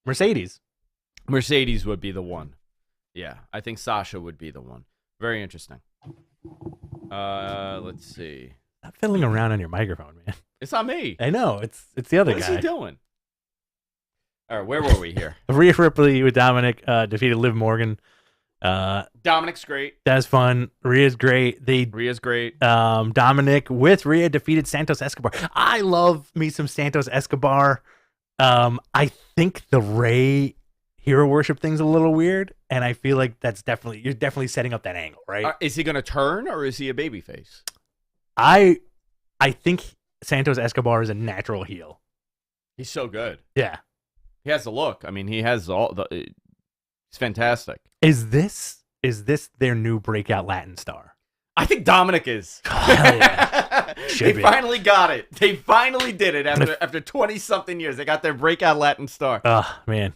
Mercedes. Mercedes would be the one. Yeah, I think Sasha would be the one. Very interesting. Let's see. Stop fiddling around on your microphone, man. It's not me. I know. It's the other guy. What is he doing? All right, where were we here? Rhea Ripley with Dominic defeated Liv Morgan. Dominic's great. That's fun. Rhea's great. Rhea's great. Dominic with Rhea defeated Santos Escobar. I love me some Santos Escobar. I think the Ray hero worship thing's a little weird, and I feel like you're definitely setting up that angle, right? Is he going to turn, or is he a babyface? I think Santos Escobar is a natural heel. He's so good. Yeah. He has the look. I mean, he has all the. He's fantastic. Is this their new breakout Latin star? I think Dominic is. Oh, hell yeah. They finally got it. They finally did it after 20-something years. They got their breakout Latin star. Oh, man.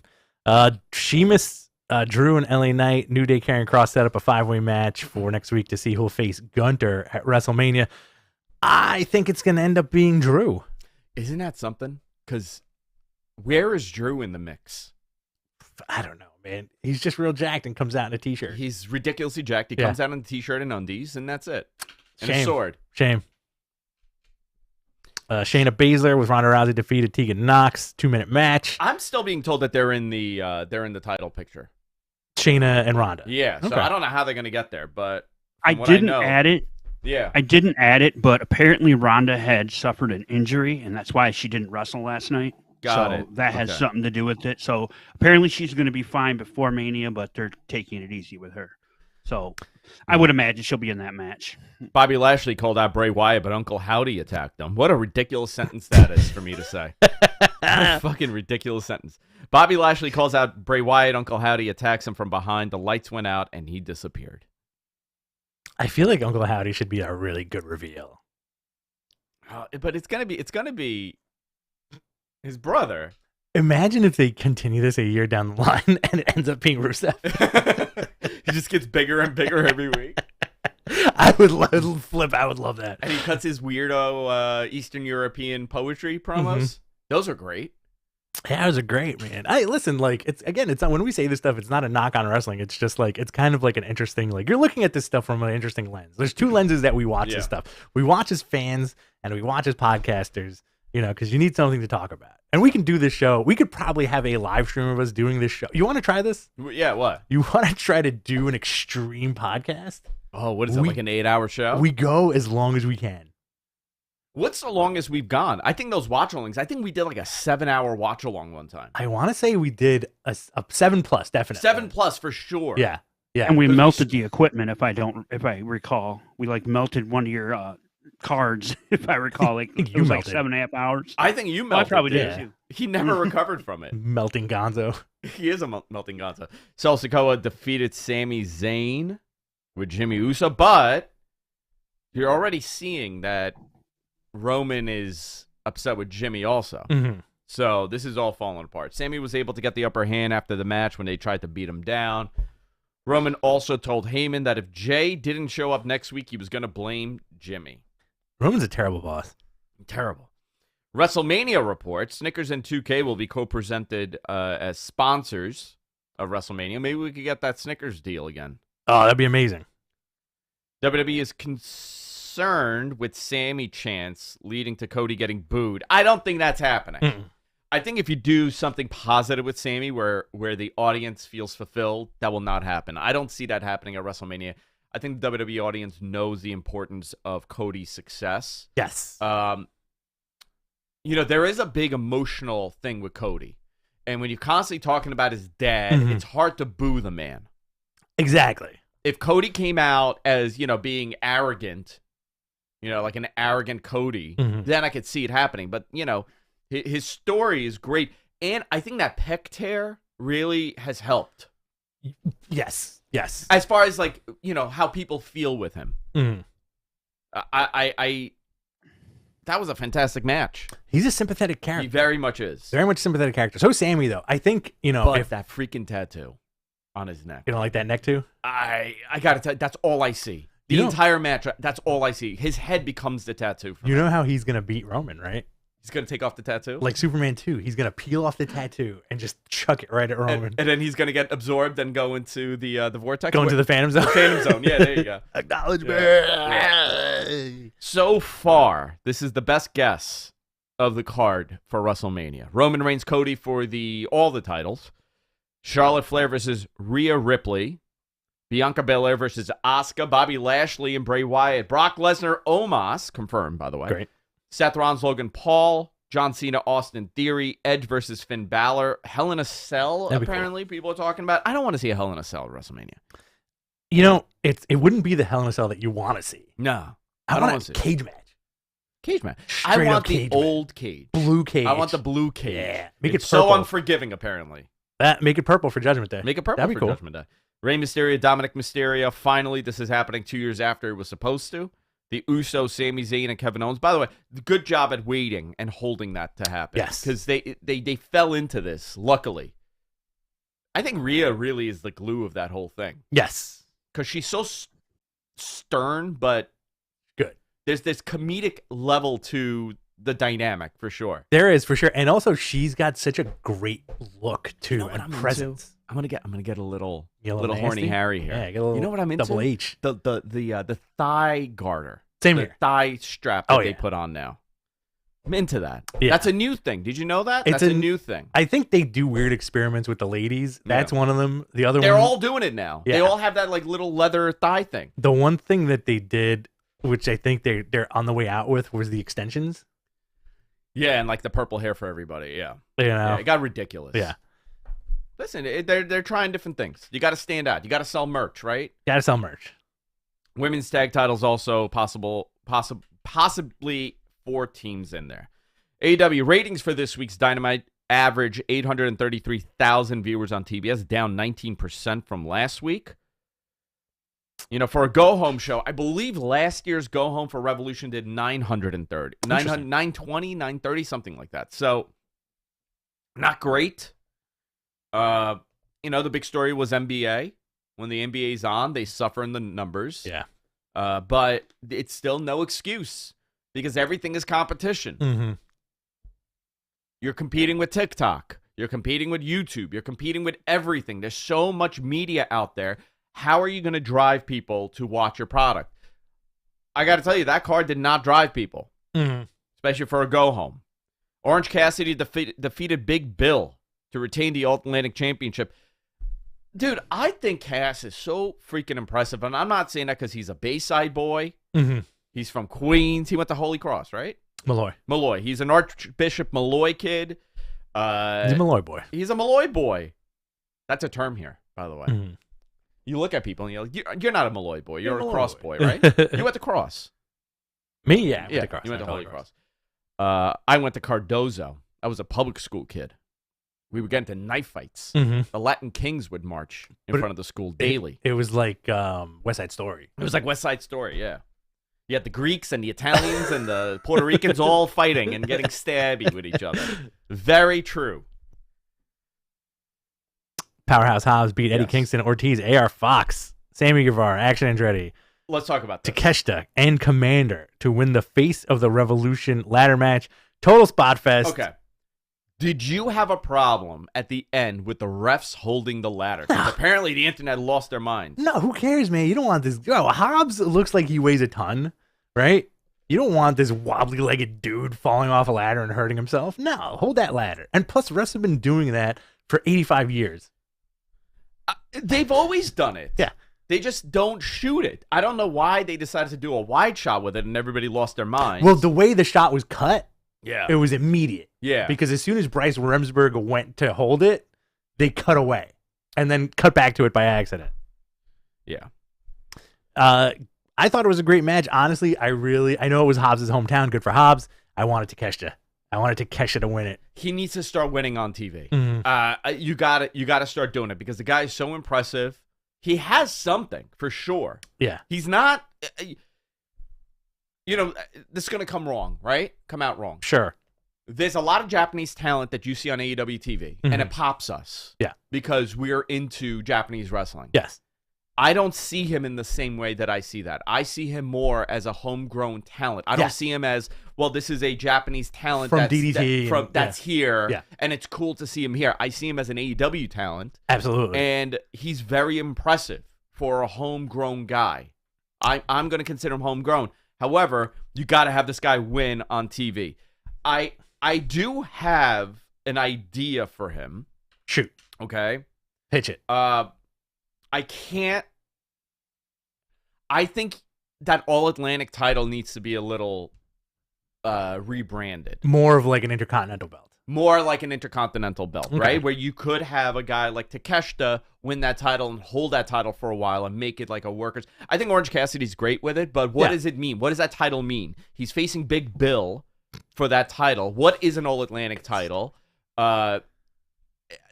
Sheamus, Drew, and LA Knight, New Day, Karrion Kross set up a 5-way match for next week to see who'll face Gunter at WrestleMania. I think it's going to end up being Drew. Isn't that something? Because where is Drew in the mix? I don't know, man. He's just real jacked and comes out in a t-shirt. He's ridiculously jacked. He comes out in a t-shirt and undies, and that's it. And Shame. a sword. Shame. Shayna Baszler with Ronda Rousey defeated Tegan Nox. 2-minute match. I'm still being told that they're in the title picture. Shayna and Ronda. Yeah, so Okay. I don't know how they're going to get there, but I didn't add it. Yeah. I didn't add it, but apparently Ronda had suffered an injury, and that's why she didn't wrestle last night. Got so it. that has Okay. something to do with it. So apparently she's going to be fine before Mania, but they're taking it easy with her. So I would imagine she'll be in that match. Bobby Lashley called out Bray Wyatt, but Uncle Howdy attacked him. What a ridiculous sentence that is for me to say. What a fucking ridiculous sentence. Bobby Lashley calls out Bray Wyatt. Uncle Howdy attacks him from behind. The lights went out, and he disappeared. I feel like Uncle Howdy should be a really good reveal. But it's gonna be his brother. Imagine if they continue this a year down the line and it ends up being Rusev. He just gets bigger and bigger every week. I would flip. I would love that. And he cuts his weirdo Eastern European poetry promos. Those are great. Yeah, those are great, man. Listen, like it's when we say this stuff, it's not a knock on wrestling. It's just like it's kind of like an interesting, like you're looking at this stuff from an interesting lens. There's two lenses that we watch this stuff. We watch as fans and we watch as podcasters, because you need something to talk about. And we can do this show. We could probably have a live stream of us doing this show. You want to try this? Yeah, what? You want to try to do an extreme podcast? Oh, what is it, like an 8-hour show? We go as long as we can. What's the longest we've gone? I think those watch-alongs, I think we did like a 7-hour watch-along one time. I want to say we did a 7+, definitely. 7+ for sure. Yeah. Yeah. And we melted the equipment, if I recall. We like melted one of your cards, if I recall. Like it was like 7.5 hours. I think you melted. I probably did Yeah. too. He never recovered from it. Melting Gonzo. He is a melting Gonzo. Sol Sikoa defeated Sami Zayn with Jimmy Uso, but you're already seeing that Roman is upset with Jimmy also. Mm-hmm. So this is all falling apart. Sammy was able to get the upper hand after the match when they tried to beat him down. Roman also told Heyman that if Jay didn't show up next week, he was going to blame Jimmy. Roman's a terrible boss. Terrible. WrestleMania reports Snickers and 2K will be co-presented as sponsors of WrestleMania. Maybe we could get that Snickers deal again. Oh, that'd be amazing. WWE is concerned with Sammy chants leading to Cody getting booed. I don't think that's happening. Mm-mm. I think if you do something positive with Sammy where the audience feels fulfilled, that will not happen. I don't see that happening at WrestleMania. I think the WWE audience knows the importance of Cody's success. Yes. There is a big emotional thing with Cody. And when you're constantly talking about his dad, it's hard to boo the man. Exactly. If Cody came out as, being arrogant, like an arrogant Cody, then I could see it happening. But, his story is great. And I think that pec tear really has helped. Yes. Yes. As far as, like, how people feel with him. Mm. That was a fantastic match. He's a sympathetic character. He very much is. Very much sympathetic character. So Sammy, though, I think, But if that freaking tattoo on his neck. you don't like that neck too, I gotta tell you, that's all I see. The entire match, that's all I see. His head becomes the tattoo. For you me. know how he's gonna beat Roman, right? He's gonna take off the tattoo? Like Superman 2, he's gonna peel off the tattoo and just chuck it right at Roman. And then he's gonna get absorbed and go into the vortex. Go into the Phantom Zone. Phantom Zone. Yeah, there you go. Acknowledgement. Yeah. So far, this is the best guess of the card for WrestleMania. Roman Reigns, Cody for all the titles. Charlotte Flair versus Rhea Ripley. Bianca Belair versus Asuka. Bobby Lashley and Bray Wyatt. Brock Lesnar, Omos, confirmed, by the way. Great. Seth Rollins, Logan Paul. John Cena, Austin Theory. Edge versus Finn Balor. Hell in a Cell, apparently, people are talking about. I don't want to see a Hell in a Cell at WrestleMania. You know, it wouldn't be the Hell in a Cell that you want to see. No. I want a cage match. Cage match. Straight I want cage the old cage. Blue cage. I want the blue cage. Yeah. Make it's it purple. so unforgiving, apparently. Make it purple for Judgment Day. Make it purple That'd be for cool. Judgment Day. Rey Mysterio, Dominic Mysterio. Finally, this is happening 2 years after it was supposed to. The Usos, Sami Zayn, and Kevin Owens. By the way, good job at waiting and holding that to happen. Yes. Because they fell into this, luckily. I think Rhea really is the glue of that whole thing. Yes. Because she's so stern, but good. There's this comedic level to the dynamic, for sure. There is, for sure. And also, she's got such a great look, too, You know what and I'm presence. into? I'm gonna get a little Nasty? horny Harry here. Yeah, get a little you know what I'm into? Double H. The thigh garter. Same the here. thigh strap that they put on now. I'm into that. Yeah. That's a new thing. Did you know that? It's That's a new thing. I think they do weird experiments with the ladies. That's one of them. The other They're one, all doing it now. Yeah. They all have that like little leather thigh thing. the one thing that they did, which I think they're on the way out with, was the extensions. Yeah, and like the purple hair for everybody. Yeah. You know? Yeah, it got ridiculous. Yeah. Listen, they're trying different things. You got to stand out. You got to sell merch, right? Gotta sell merch. Women's tag titles also possibly 4 teams in there. AEW ratings for this week's Dynamite average 833,000 viewers on TBS, down 19% from last week. You know, for a go-home show, I believe last year's go-home for Revolution did 920, 930, something like that. So, not great. You know, the big story was NBA. When the NBA's on, they suffer in the numbers. Yeah. But it's still no excuse because everything is competition. Mm-hmm. You're competing with TikTok. You're competing with YouTube. You're competing with everything. There's so much media out there. How are you going to drive people to watch your product? I got to tell you, that card did not drive people, especially for a go-home. Orange Cassidy defeated Big Bill to retain the All-Atlantic Championship. Dude, I think Cass is so freaking impressive, and I'm not saying that because he's a Bayside boy. Mm-hmm. He's from Queens. He went to Holy Cross, right? Malloy. He's an Archbishop Malloy kid. He's a Malloy boy. He's a Malloy boy. That's a term here, by the way. Mm-hmm. You look at people and you're like, you're not a Malloy boy. You're a Cross boy, right? You went to Cross. Me? Yeah. You went to Holy Cross. I went to Cardozo. I was a public school kid. We would get into knife fights. Mm-hmm. The Latin Kings would march in front of the school daily. It was like West Side Story. It was like West Side Story, yeah. You had the Greeks and the Italians and the Puerto Ricans all fighting and getting stabby with each other. Very true. Powerhouse Hobbs beat Eddie Kingston, Ortiz, AR Fox, Sammy Guevara, Action Andretti. Let's talk about this. Takeshita and Commander to win the Face of the Revolution ladder match. Total spot fest. Okay. Did you have a problem at the end with the refs holding the ladder? Because apparently the internet lost their minds. No, who cares, man? You don't want this. Yo, Hobbs looks like he weighs a ton, right? You don't want this wobbly-legged dude falling off a ladder and hurting himself. No, hold that ladder. And plus, refs have been doing that for 85 years. They've always done it. Yeah. They just don't shoot it. I don't know why they decided to do a wide shot with it and everybody lost their minds. Well, the way the shot was cut, yeah, it was immediate. Yeah. Because as soon as Bryce Remsburg went to hold it, they cut away and then cut back to it by accident. Yeah. I thought it was a great match. Honestly, I know it was Hobbs' hometown. Good for Hobbs. I wanted Takeshita. I wanted Takeshita to win it. He needs to start winning on TV. Mm-hmm. You got to start doing it because the guy is so impressive. He has something for sure. Yeah. He's not, you know, this is going to come out wrong. Sure. There's a lot of Japanese talent that you see on AEW TV, and it pops us. Yeah. Because we're into Japanese wrestling. Yes. I don't see him in the same way that I see that. I see him more as a homegrown talent. I don't see him as, well, this is a Japanese talent from that's, DDT that's here, Yeah. and it's cool to see him here. I see him as an AEW talent. Absolutely. And he's very impressive for a homegrown guy. I'm going to consider him homegrown. However, you got to have this guy win on TV. I do have an idea for him. Shoot. Okay. Pitch it. I can't. I think that All Atlantic title needs to be a little rebranded. More of like an Intercontinental belt. More like an Intercontinental belt, Okay. right? Where you could have a guy like Takeshita win that title and hold that title for a while and make it like a workers. I think Orange Cassidy's great with it, but what does it mean? What does that title mean? He's facing Big Bill for that title. What is an All Atlantic title? The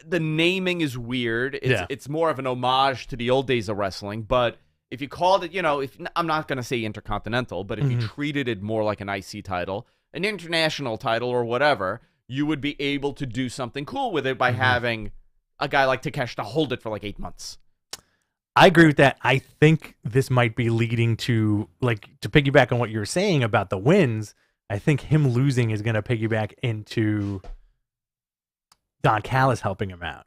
naming is weird. It's more of an homage to the old days of wrestling, but if you called it, I'm not going to say Intercontinental, but if you treated it more like an IC title, an international title or whatever, you would be able to do something cool with it by having a guy like Takeshita hold it for like 8 months. I agree with that. I think this might be leading to, like, to piggyback on what you were saying about the wins, I think him losing is going to piggyback into Don Callis helping him out.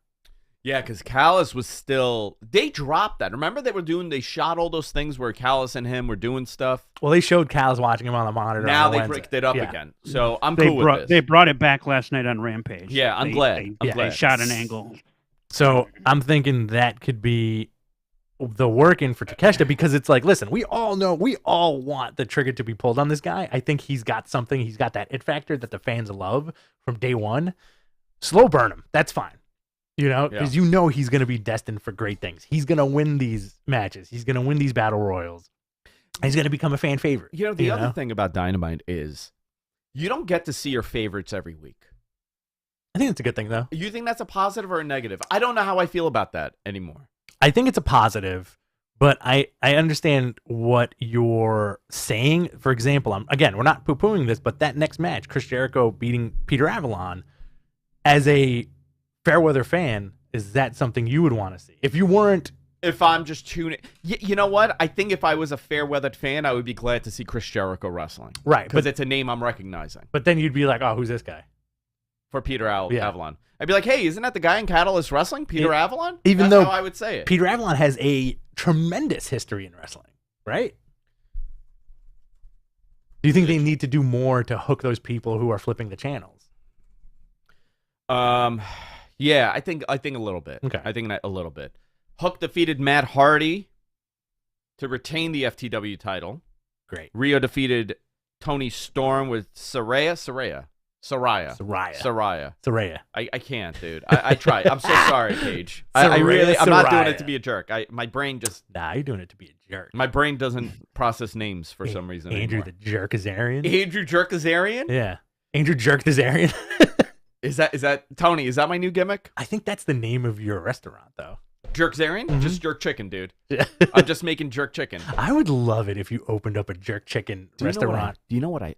Yeah, because Callis was still... They dropped that. Remember they shot all those things where Callis and him were doing stuff? Well, they showed Callis watching him on the monitor. Now on they Wednesday. bricked it up again. So I'm they cool with this. They brought it back last night on Rampage. Yeah, I'm glad. They shot an angle. So I'm thinking that could be the work-in for Takeshita, because it's like, listen, we all want the trigger to be pulled on this guy. I think he's got something. He's got that it factor that the fans love from day one. Slow burn him. That's fine. Because he's going to be destined for great things. He's going to win these matches. He's going to win these battle royals. He's going to become a fan favorite. The other thing about Dynamite is you don't get to see your favorites every week. I think it's a good thing, though. You think that's a positive or a negative? I don't know how I feel about that anymore. I think it's a positive, but I understand what you're saying. For example, we're not poo-pooing this, but that next match, Chris Jericho beating Peter Avalon, as a Fairweather fan, is that something you would want to see? If you weren't... If I'm just tuning... You know what? I think if I was a Fairweather fan, I would be glad to see Chris Jericho wrestling. Right. Because it's a name I'm recognizing. But then you'd be like, oh, who's this guy? For Peter Avalon. I'd be like, hey, isn't that the guy in Catalyst Wrestling? Peter Avalon? Even That's though how I would say it. Peter Avalon has a tremendous history in wrestling, right? Do you think they need to do more to hook those people who are flipping the channels? Yeah, I think a little bit. Okay. I think a little bit. Hook defeated Matt Hardy to retain the FTW title. Great. Rio defeated Tony Storm with Saraya. I can't, dude. I tried. I'm so sorry, Cage. I'm not doing it to be a jerk. My brain just... Nah, you're doing it to be a jerk. My brain doesn't process names for some reason Andrew anymore. the Jerkazarian? Andrew Jerkazarian? Yeah. Andrew Jerkazarian. Is that Tony? Is that my new gimmick? I think that's the name of your restaurant, though. Jerkzarian? Mm-hmm. Just jerk chicken, dude. Yeah. I'm just making jerk chicken. I would love it if you opened up a jerk chicken restaurant. Do you know what I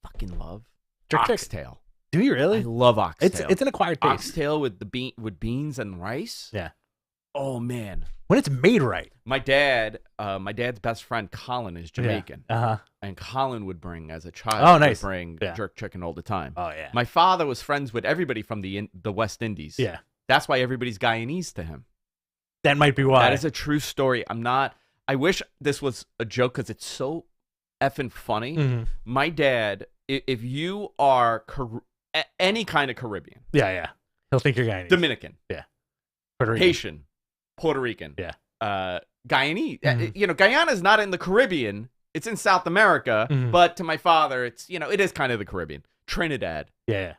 fucking love? Jerk oxtail. Do you really? I love oxtail. It's an acquired taste. Oxtail with with beans and rice. Yeah. Oh man. When it's made right. My dad's best friend Colin is Jamaican. Yeah. Uh-huh. And Colin would bring as a child. Oh, nice. Would bring jerk chicken all the time. Oh yeah. My father was friends with everybody from the West Indies. Yeah. That's why everybody's Guyanese to him. That might be why. That is a true story. I wish this was a joke because it's so effing funny. Mm-hmm. My dad, if you are any kind of Caribbean. Yeah. He'll think you're Guyanese. Dominican. Yeah. Puerto Rican. Haitian. Puerto Rican. Yeah. Guyanese. Mm-hmm. Guyana's not in the Caribbean. It's in South America. Mm-hmm. But to my father, it's, it is kind of the Caribbean. Trinidad. Yeah.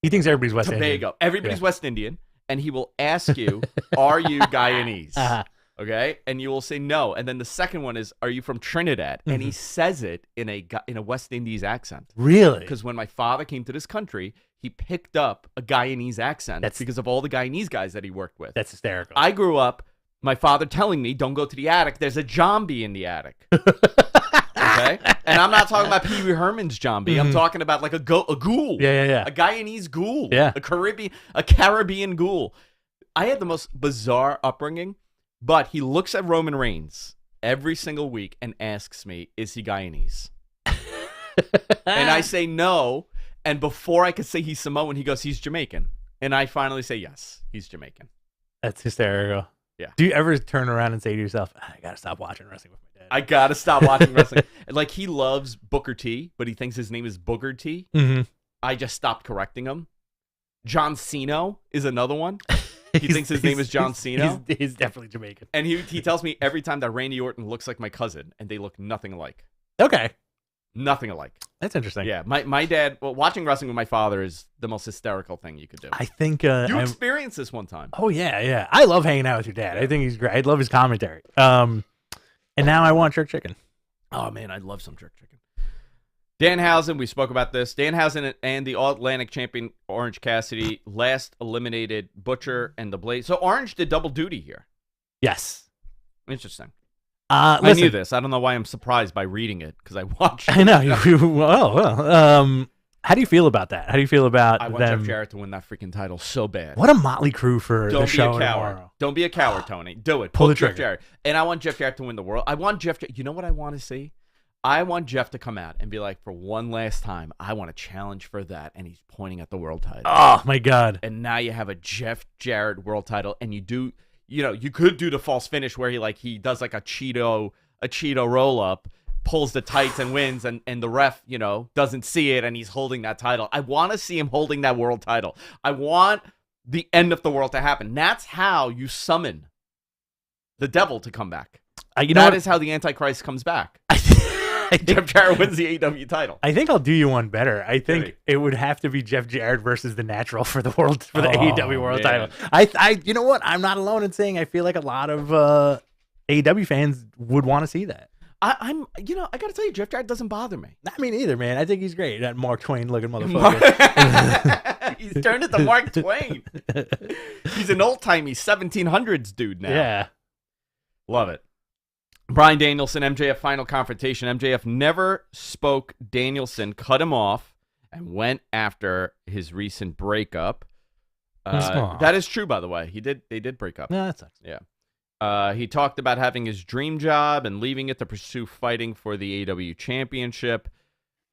He thinks everybody's West Indian. Tobago. Everybody's West Indian. And he will ask you, are you Guyanese? Uh-huh. Okay? And you will say no. And then the second one is, are you from Trinidad? Mm-hmm. And he says it in a West Indies accent. Really? Because when my father came to this country, he picked up a Guyanese accent because of all the Guyanese guys that he worked with. That's hysterical. I grew up, my father telling me, don't go to the attic. There's a zombie in the attic. Okay? And I'm not talking about Pee Wee Herman's zombie. I'm talking about like a ghoul. Yeah. A Guyanese ghoul. Yeah. A Caribbean ghoul. I had the most bizarre upbringing, but he looks at Roman Reigns every single week and asks me, is he Guyanese? And I say no. And before I could say he's Samoan, he goes, he's Jamaican. And I finally say, yes, he's Jamaican. That's hysterical. Yeah. Do you ever turn around and say to yourself, I got to stop watching wrestling with my dad? I got to stop watching wrestling. Like, he loves Booker T, but he thinks his name is Booger T. Mm-hmm. I just stopped correcting him. John Cena is another one. He thinks his name is John Cena. He's definitely Jamaican. And he tells me every time that Randy Orton looks like my cousin, and they look nothing alike. Okay. Nothing alike. That's interesting. Yeah, my dad, watching wrestling with my father is the most hysterical thing you could do. I think you experienced this one time. Oh yeah. I love hanging out with your dad. I think he's great. I love his commentary. And now I want jerk chicken. Oh man, I'd love some jerk chicken. Danhausen, we spoke about this. Danhausen and the All-Atlantic champion Orange Cassidy last eliminated Butcher and the Blaze. So Orange did double duty here. Yes. Interesting. Listen, I knew this. I don't know why I'm surprised by reading it because I watched it. I know. Well. How do you feel about that? How do you feel about I want them? Jeff Jarrett to win that freaking title so bad. What a motley crew for Don't the be show a coward. tomorrow. Don't be a coward, Tony. Do it. Pull the Jeff trigger. Jarrett. And I want Jeff Jarrett to win the world. I want Jeff. You know what I want to see? I want Jeff to come out and be like, for one last time, I want to challenge for that. And he's pointing at the world title. Oh my God. And now you have a Jeff Jarrett world title, and you do, you could do the false finish where he does like a Cheeto roll up, pulls the tights and wins, and the ref, doesn't see it, and he's holding that title. I want to see him holding that world title. I want the end of the world to happen. That's how you summon the devil to come back. That is how the Antichrist comes back. Jeff Jarrett wins the AEW title. I think I'll do you one better. I think it would have to be Jeff Jarrett versus the Natural for the AEW world title. You know what? I'm not alone in saying I feel like a lot of AEW fans would want to see that. I gotta tell you, Jeff Jarrett doesn't bother me. Not me neither, man. I think he's great. That Mark Twain looking motherfucker. He's turned into Mark Twain. He's an old timey 1700s dude now. Yeah, love it. Bryan Danielson, MJF final confrontation. MJF never spoke Danielson, cut him off, and went after his recent breakup. That is true, by the way. They did break up. No, that sucks. Yeah. He talked about having his dream job and leaving it to pursue fighting for the AEW championship.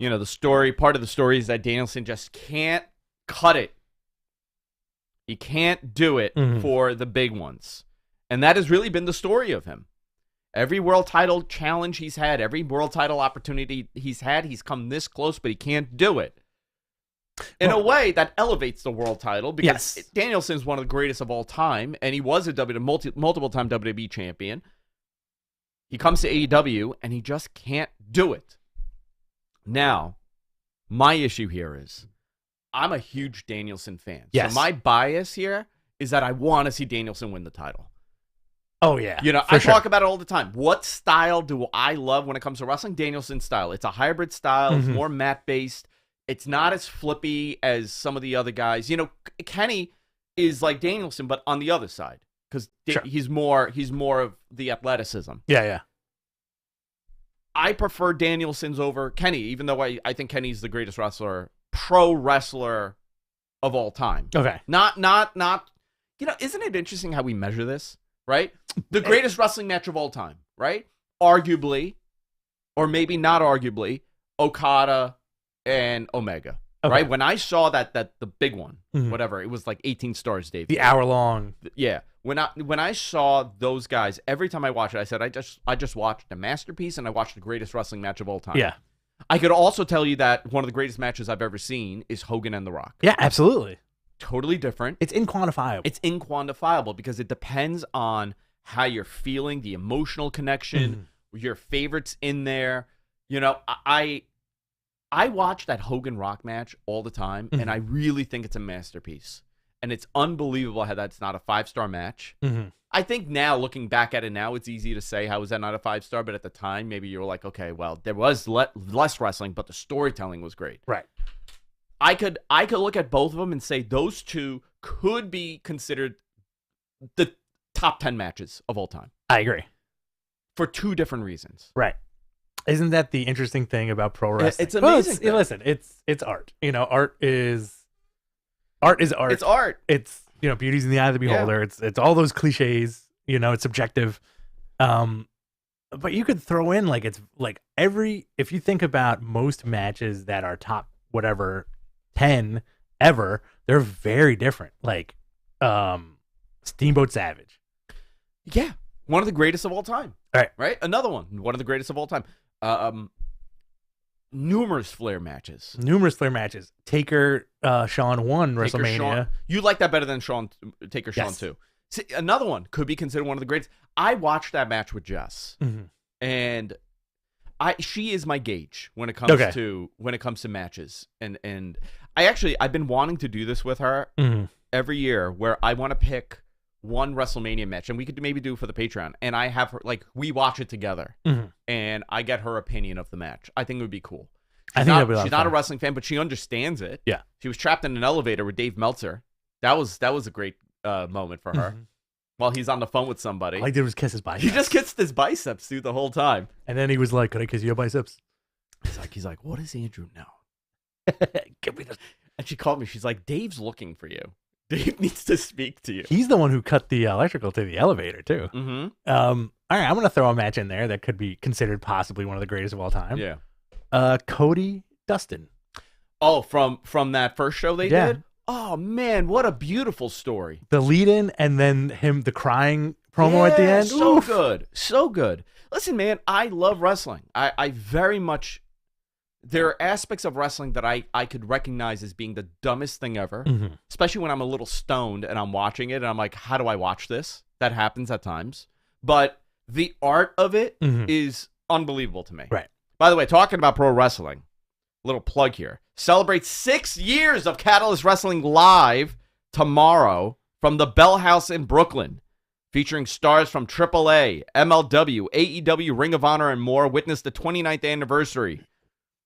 Part of the story is that Danielson just can't cut it. He can't do it for the big ones. And that has really been the story of him. Every world title challenge he's had, every world title opportunity he's had, he's come this close, but he can't do it. In a way, that elevates the world title because Danielson's one of the greatest of all time, and he was a multiple-time WWE champion. He comes to AEW, and he just can't do it. Now, my issue here is I'm a huge Danielson fan. Yes. So my bias here is that I want to see Danielson win the title. Oh, yeah. I talk about it all the time. What style do I love when it comes to wrestling? Danielson's style. It's a hybrid style. It's more mat-based. It's not as flippy as some of the other guys. Kenny is like Danielson, but on the other side. Because he's more of the athleticism. Yeah. I prefer Danielson's over Kenny, even though I think Kenny's the greatest pro wrestler of all time. Okay. Not, isn't it interesting how we measure this? Right? The greatest wrestling match of all time, right? Arguably, or maybe not arguably, Okada and Omega, right? When I saw that the big one, whatever, it was like 18 stars, Dave. The hour long. Yeah. When I saw those guys, every time I watched it, I said, I just watched a masterpiece and I watched the greatest wrestling match of all time. Yeah. I could also tell you that one of the greatest matches I've ever seen is Hogan and The Rock. Yeah, absolutely. Totally different. It's inquantifiable. It's inquantifiable because it depends on how you're feeling, the emotional connection, your favorites in there. I watch that Hogan Rock match all the time, and I really think it's a masterpiece. And it's unbelievable how that's not a 5-star match. I think now, looking back at it now, it's easy to say, how is that not a 5-star? But at the time, maybe you were like, okay, well, there was less wrestling, but the storytelling was great. Right. I could look at both of them and say those two could be considered the top 10 matches of all time. I agree. For two different reasons. Right. Isn't that the interesting thing about pro wrestling? It's amazing. Listen, it's art. Art is art. It's art. It's beauty's in the eye of the beholder. Yeah. It's all those cliches. It's subjective. But you could throw in if you think about most matches that are top whatever 10 ever, they're very different. Like Steamboat Savage. Yeah. One of the greatest of all time. Right. Right? Another one of the greatest of all time. numerous Flair matches. Taker, Shawn won Taker, WrestleMania. Shawn. You like that better than Taker, Shawn Yes. 2. See, another one could be considered one of the greatest. I watched that match with Jess, and she is my gauge when it comes to matches. And I've been wanting to do this with her every year, where I want to pick one WrestleMania match, and we could maybe do it for the Patreon, and I have her, like, we watch it together, and I get her opinion of the match. I think it would be cool. She's not a wrestling fan, but she understands it. Yeah. She was trapped in an elevator with Dave Meltzer. That was a great moment for her. While he's on the phone with somebody. All he did was kiss his biceps. He just kissed his biceps, dude, the whole time. And then he was like, "Could I kiss your biceps?" He's like, what does Andrew know? Give me this. And she called me. She's like, Dave's looking for you. Dave needs to speak to you. He's the one who cut the electrical to the elevator, too. All right, I'm going to throw a match in there that could be considered possibly one of the greatest of all time. Yeah. Cody, Dustin. Oh, from that first show they did? Oh, man, what a beautiful story. The lead-in and then the crying promo at the end. So good. So good. Listen, man, I love wrestling. I very much... There are aspects of wrestling that I could recognize as being the dumbest thing ever, especially when I'm a little stoned and I'm watching it and I'm like, how do I watch this? That happens at times. But the art of it is unbelievable to me. Right. By the way, talking about pro wrestling, little plug here. Celebrate 6 years of Catalyst Wrestling live tomorrow from the Bell House in Brooklyn. Featuring stars from AAA, MLW, AEW, Ring of Honor, and more. Witness the 29th anniversary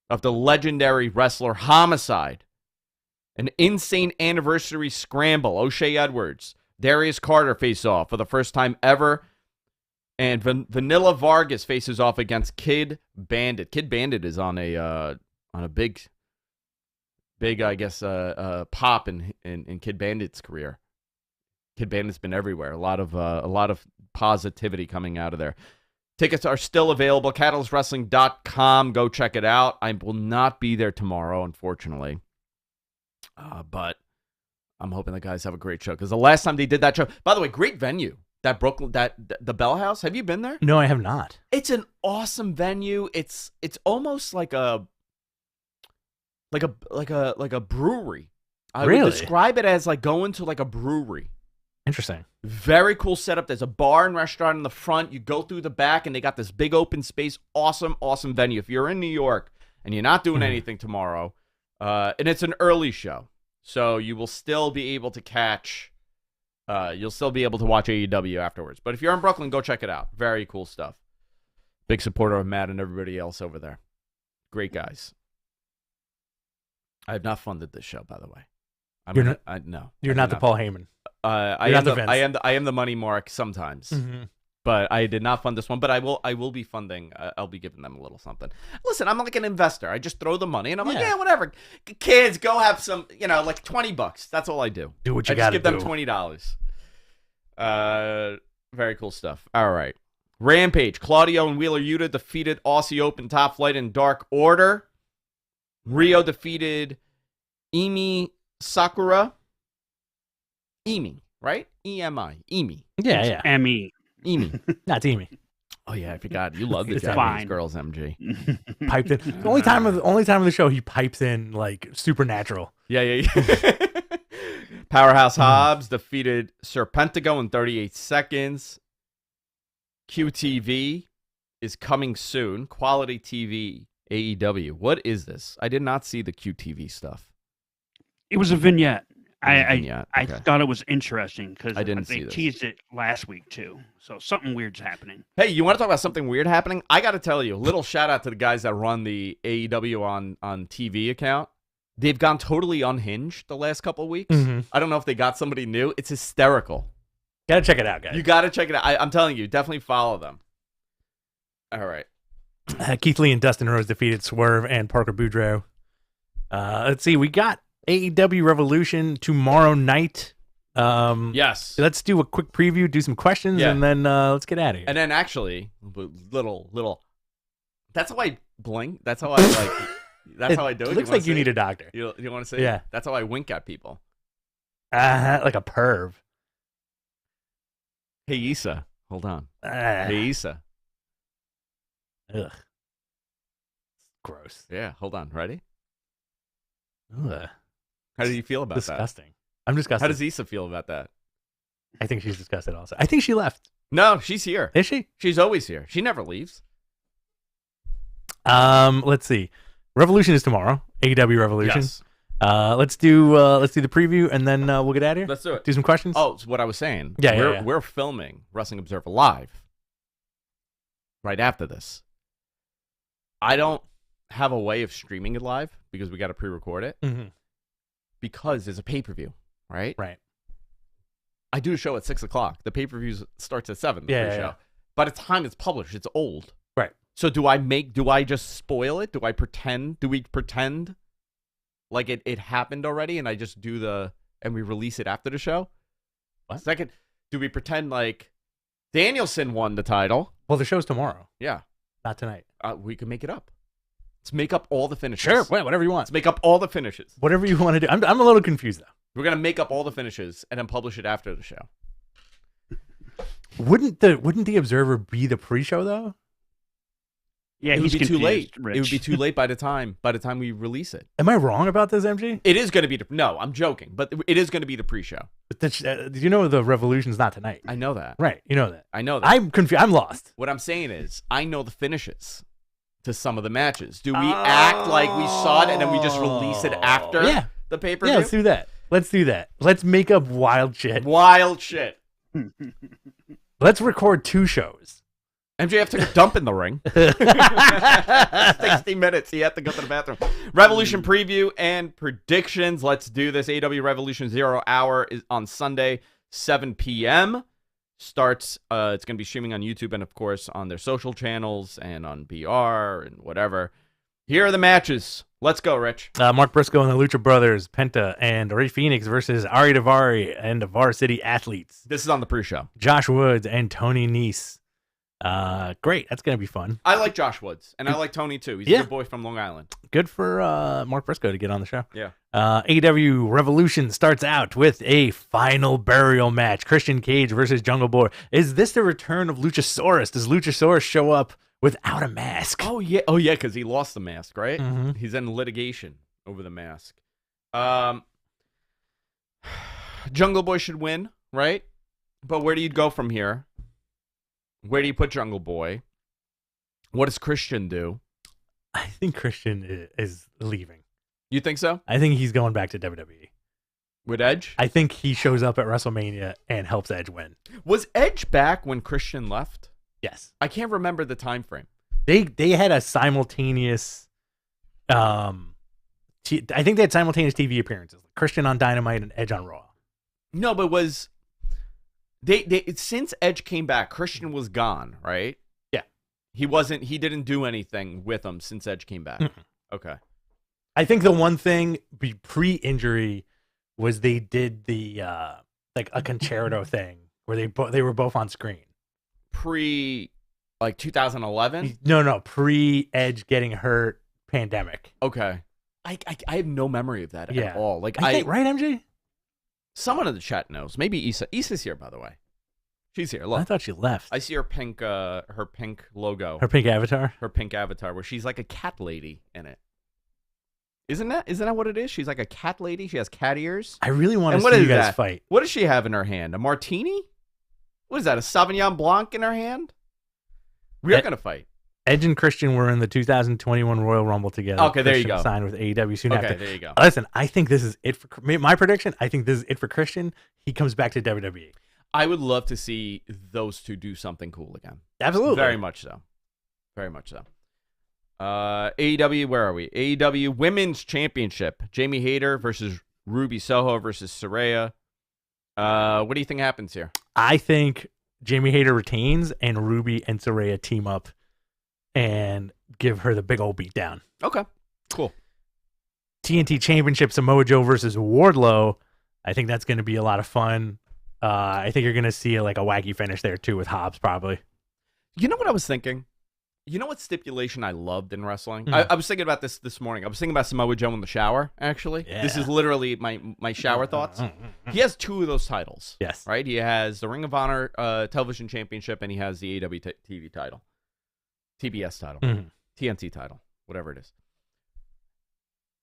of the legendary wrestler Homicide. An insane anniversary scramble. O'Shea Edwards, Darius Carter face off for the first time ever. And Vanilla Vargas faces off against Kid Bandit. Kid Bandit is on a big, I guess, pop in Kid Bandit's career. Kid Bandit's been everywhere. A lot of positivity coming out of there. Tickets are still available. CatalystWrestling.com. Go check it out. I will not be there tomorrow, unfortunately. But I'm hoping the guys have a great show. Because the last time they did that show, by the way, great venue. That Brooklyn, the Bell House. Have you been there? No, I have not. It's an awesome venue. It's almost like a brewery. I would describe it as like going to like a brewery. Interesting. Very cool setup. There's a bar and restaurant in the front. You go through the back, and they got this big open space. Awesome, awesome venue. If you're in New York and you're not doing anything tomorrow, and it's an early show, so you will still be able to catch. You'll still be able to watch AEW afterwards. But if you're in Brooklyn, go check it out. Very cool stuff. Big supporter of Matt and everybody else over there. Great guys. I have not funded this show, by the way. No. You're not the Paul Heyman. I am the money mark sometimes. But I did not fund this one. But I will be funding. I'll be giving them a little something. Listen, I'm like an investor. I just throw the money, and I'm like, yeah, whatever. Kids, go have some, like $20. That's all I do. Do what you got to do. I just give them $20. Very cool stuff. All right. Rampage. Claudio and Wheeler Yuta defeated Aussie Open Top Flight in Dark Order. Rio defeated Emi Sakura. Emi, right? E-M-I. Emi. Yeah. M-E. Emi. Not Emi. Oh, yeah, I forgot. You love the Japanese fine. girls, MG. Piped in. The only time of the show he pipes in like supernatural. Yeah. Powerhouse Hobbs defeated Serpentico in 38 seconds. QTV is coming soon. Quality TV AEW. What is this? I did not see the QTV stuff. It was a vignette. Okay. I thought it was interesting because they teased it last week too. So something weird's happening. Hey, you want to talk about something weird happening? I got to tell you, a little shout out to the guys that run the AEW on TV account. They've gone totally unhinged the last couple of weeks. I don't know if they got somebody new. It's hysterical. Gotta check it out, guys. You got to check it out. I'm telling you, definitely follow them. All right. Keith Lee and Dustin Rhodes defeated Swerve and Parker Boudreaux. Let's see. We got AEW Revolution tomorrow night. Yes. Let's do a quick preview, do some questions, and then let's get out of here. And then actually, little. That's how I blink. That's how I like. That's how I do it. It looks like you need a doctor. You want to say? Yeah. That's how I wink at people. Like a perv. Hey, Issa. Hold on. Hey, Issa. Ugh. Gross. Yeah, hold on. Ready? Ugh. How do you feel about Disgusting. I'm disgusted. that? How does Issa feel about that? I think she's disgusted also. I think she left. No, she's here. Is she? She's always here. She never leaves. Let's see. Revolution is tomorrow. AEW Revolution. Yes. Let's do the preview and then we'll get out of here. Let's do it. Do some questions. Oh, so what I was saying. Yeah, We're filming Wrestling Observer Live right after this. I don't have a way of streaming it live because we got to pre-record it because there's a pay-per-view, right? Right. I do a show at 6:00. The pay-per-view starts at 7. The Yeah, pre-show. yeah. By the time it's published, it's old. Right. So do I just spoil it? Do we pretend like it happened already and I just and we release it after the show? What? Second, do we pretend like Danielson won the title? Well, the show's tomorrow, Yeah. not tonight. We can make it up. Let's make up all the finishes. Sure, whatever you want. Let's make up all the finishes. Whatever you want to do. I'm a little confused though. We're going to make up all the finishes and then publish it after the show. Wouldn't the Observer be the pre-show though? Yeah, It would he's be too late. confused, Rich. It would be too late by the time we release it. Am I wrong about this, MG? It is going to be no, I'm joking, but it is going to be the pre-show. You know the Revolution's not tonight. I know that. Right, you know that. I know that. I'm confused. I'm lost. What I'm saying is, I know the finishes to some of the matches. Do we act like we saw it and then we just release it after the pay-per-view? Yeah, let's do that. Let's make up wild shit. Wild shit. Let's record 2 shows. MJF took a dump in the ring. 60 minutes. He had to go to the bathroom. Revolution preview and predictions. Let's do this. AEW Revolution 0 Hour is on Sunday, 7 p.m. Starts, it's going to be streaming on YouTube and, of course, on their social channels and on BR and whatever. Here are the matches. Let's go, Rich. Mark Briscoe and the Lucha Brothers, Penta and Rey Fenix versus Ari Daivari and the Varsity Athletes. This is on the pre-show. Josh Woods and Tony Nese. Great. That's going to be fun. I like Josh Woods, and I like Tony, too. He's a good boy from Long Island. Good for Mark Briscoe to get on the show. Yeah. AEW Revolution starts out with a final burial match. Christian Cage versus Jungle Boy. Is this the return of Luchasaurus? Does Luchasaurus show up without a mask? Oh, yeah, because he lost the mask, right? Mm-hmm. He's in litigation over the mask. Jungle Boy should win, right? But where do you go from here? Where do you put Jungle Boy? What does Christian do? I think Christian is leaving. You think so? I think he's going back to WWE. With Edge? I think he shows up at WrestleMania and helps Edge win. Was Edge back when Christian left? Yes. I can't remember the time frame. They had a simultaneous I think they had simultaneous TV appearances. Christian on Dynamite and Edge on Raw. No, but was they since Edge came back, Christian was gone, right? Yeah. He didn't do anything with him since Edge came back. Mm-mm. Okay. I think the one thing pre-injury was they did the like a concerto thing where they were both on screen. Like 2011? No, pre-Edge getting hurt pandemic. Okay. I have no memory of that at all. Like I think, right, MJ? Someone in the chat knows. Maybe Issa. Issa's here, by the way. She's here. Look. I thought she left. I see her pink logo. Her pink avatar? Her pink avatar where she's like a cat lady in it. Isn't that what it is? She's like a cat lady. She has cat ears. I really want to see you guys fight. What does she have in her hand? A martini? What is that? A Sauvignon Blanc in her hand? We are going to fight. Edge and Christian were in the 2021 Royal Rumble together. Okay, there you Christian go. Signed with AEW soon after. Okay, there you go. Listen, I think this is it for my prediction. I think this is it for Christian. He comes back to WWE. I would love to see those two do something cool again. Absolutely. Very much so. Very much so. AEW, where are we? AEW Women's Championship. Jamie Hayter versus Ruby Soho versus Saraya. What do you think happens here? I think Jamie Hayter retains and Ruby and Saraya team up and give her the big old beat down. Okay, cool. TNT Championship, Samoa Joe versus Wardlow. I think that's going to be a lot of fun. I think you're going to see like a wacky finish there too with Hobbs probably. You know what I was thinking? You know what stipulation I loved in wrestling? I was thinking about this morning. I was thinking about Samoa Joe in the shower, actually. Yeah. This is literally my shower thoughts. He has 2 of those titles. Yes. Right? He has the Ring of Honor Television Championship, and he has the AEW TV title. TBS title. TNT title. whatever it is.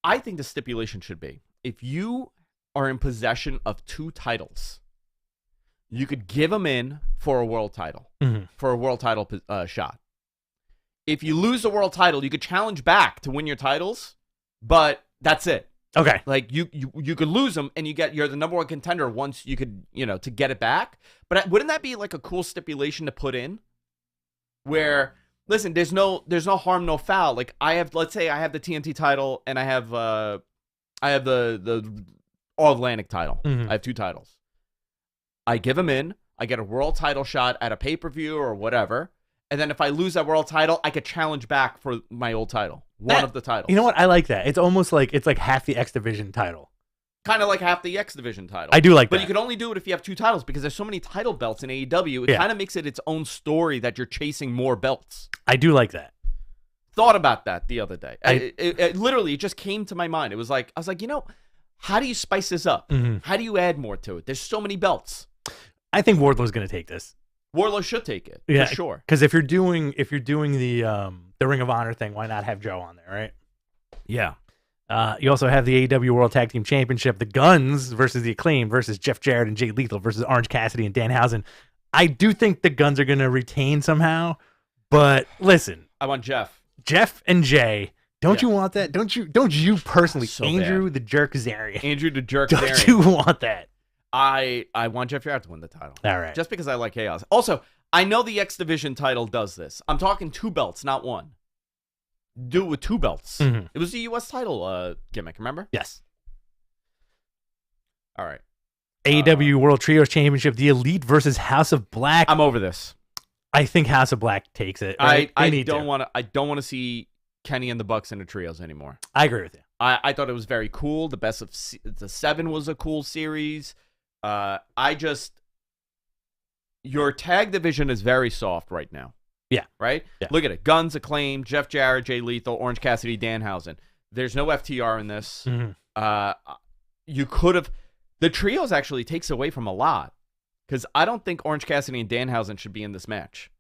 I think the stipulation should be, if you are in possession of 2 titles, you could give them in for a world title, for a world title shot. If you lose the world title, you could challenge back to win your titles, but that's it. Okay. Like you could lose them and you're the number 1 contender once you could, to get it back. But wouldn't that be like a cool stipulation to put in? Where, listen, there's no harm, no foul. Like let's say I have the TNT title and I have the All Atlantic title. I have 2 titles. I give them in. I get a world title shot at a pay-per-view or whatever. And then if I lose that world title, I could challenge back for my old title. One of the titles. You know what? I like that. It's almost like it's like half the X Division title. Kind of like half the X Division title. I do like that. But you can only do it if you have 2 titles because there's so many title belts in AEW. It kind of makes it its own story that you're chasing more belts. I do like that. Thought about that the other day. It literally just came to my mind. It was like, I was like, how do you spice this up? How do you add more to it? There's so many belts. I think Wardlow's going to take this. Wardlow should take it, for sure. Because if you're doing the Ring of Honor thing, why not have Joe on there, right? Yeah. You also have the AEW World Tag Team Championship, the Guns versus the Acclaim versus Jeff Jarrett and Jay Lethal versus Orange Cassidy and Danhausen. I do think the Guns are going to retain somehow, but listen, I want Jeff and Jay. Don't you want that? Don't you personally, so Andrew bad. the Jerk Zarian? Andrew the Jerk Don't Zarian. you want that? I want Jeff Jarrett to win the title. All right. Just because I like chaos. Also, I know the X Division title does this. I'm talking 2 belts, not 1. Do it with 2 belts. It was the U.S. title gimmick, remember? Yes. All right. AEW World Trios Championship, the Elite versus House of Black. I'm over this. I think House of Black takes it. Right? I don't want to see Kenny and the Bucks in the trios anymore. I agree with you. I thought it was very cool. The best of the 7 was a cool series. Your tag division is very soft right now. Yeah. Right? Yeah. Look at it. Guns, Acclaim, Jeff Jarrett, Jay Lethal, Orange Cassidy, Danhausen. There's no FTR in this. You could have... The trios actually takes away from a lot. Because I don't think Orange Cassidy and Danhausen should be in this match.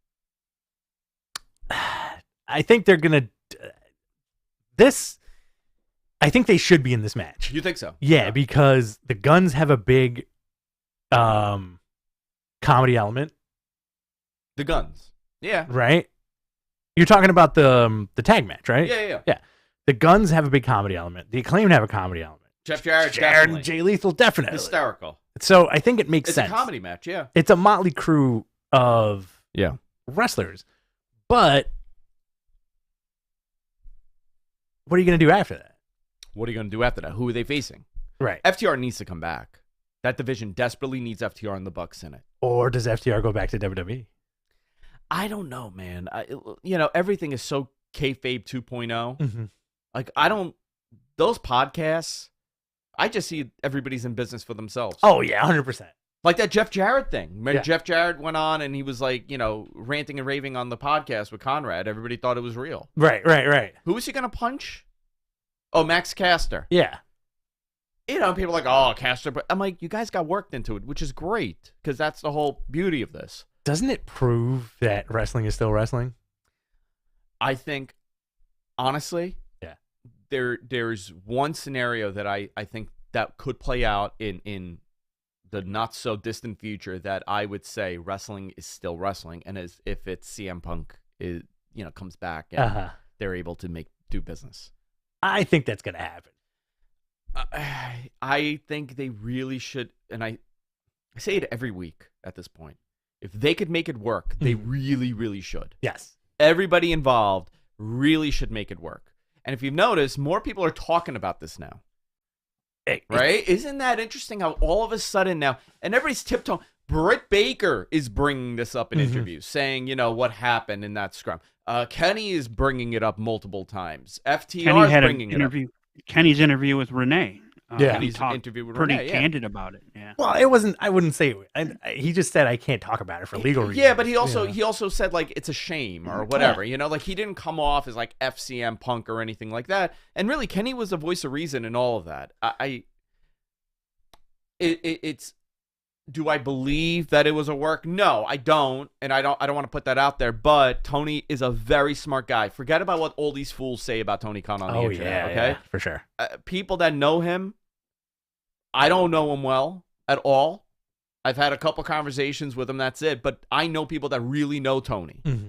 I think they're going to... I think they should be in this match. You think so? Yeah, because the Guns have a big comedy element. The Guns. Yeah. Right? You're talking about the tag match, right? Yeah. The Guns have a big comedy element. The Acclaim have a comedy element. Jeff Jarrett and Jay Lethal, definitely. Hysterical. So I think it makes sense. It's a comedy match, yeah. It's a motley crew of wrestlers. But what are you going to do after that? What are you going to do after that? Who are they facing? Right. FTR needs to come back. That division desperately needs FTR and the Bucks in it. Or does FTR go back to WWE? I don't know, man. Everything is so kayfabe 2.0. Like, those podcasts, I just see everybody's in business for themselves. Oh, yeah, 100%. Like that Jeff Jarrett thing. When Jeff Jarrett went on and he was like, ranting and raving on the podcast with Conrad, everybody thought it was real. Right. Who was he going to punch? Oh, Max Caster. Yeah. People are like, oh, Caster. But I'm like, you guys got worked into it, which is great because that's the whole beauty of this. Doesn't it prove that wrestling is still wrestling? I think, honestly, there's one scenario that I think that could play out in the not so distant future that I would say wrestling is still wrestling, and as if it's CM Punk comes back and they're able to do business. I think that's gonna happen. I think they really should, and I say it every week at this point. If they could make it work, they really, really should. Yes. Everybody involved really should make it work. And if you've noticed, more people are talking about this now. Right? Isn't that interesting how all of a sudden now, and everybody's tiptoeing. Britt Baker is bringing this up in interviews, saying, what happened in that scrum. Kenny is bringing it up multiple times. FTR is bringing it up. Kenny's interview with Renee. Kenny's he talked interview with pretty Renee, candid about it. Yeah. Well, it wasn't. I wouldn't say. He just said I can't talk about it for legal reasons. Yeah, but he also said like it's a shame or whatever. Like he didn't come off as like FCM Punk or anything like that. And really, Kenny was the voice of reason in all of that. It's Do I believe that it was a work? No, I don't, and I don't want to put that out there. But Tony is a very smart guy. Forget about what all these fools say about Tony Khan on the internet. Okay, for sure. People that know him, I don't know him well at all. I've had a couple conversations with him. That's it. But I know people that really know Tony. Mm-hmm.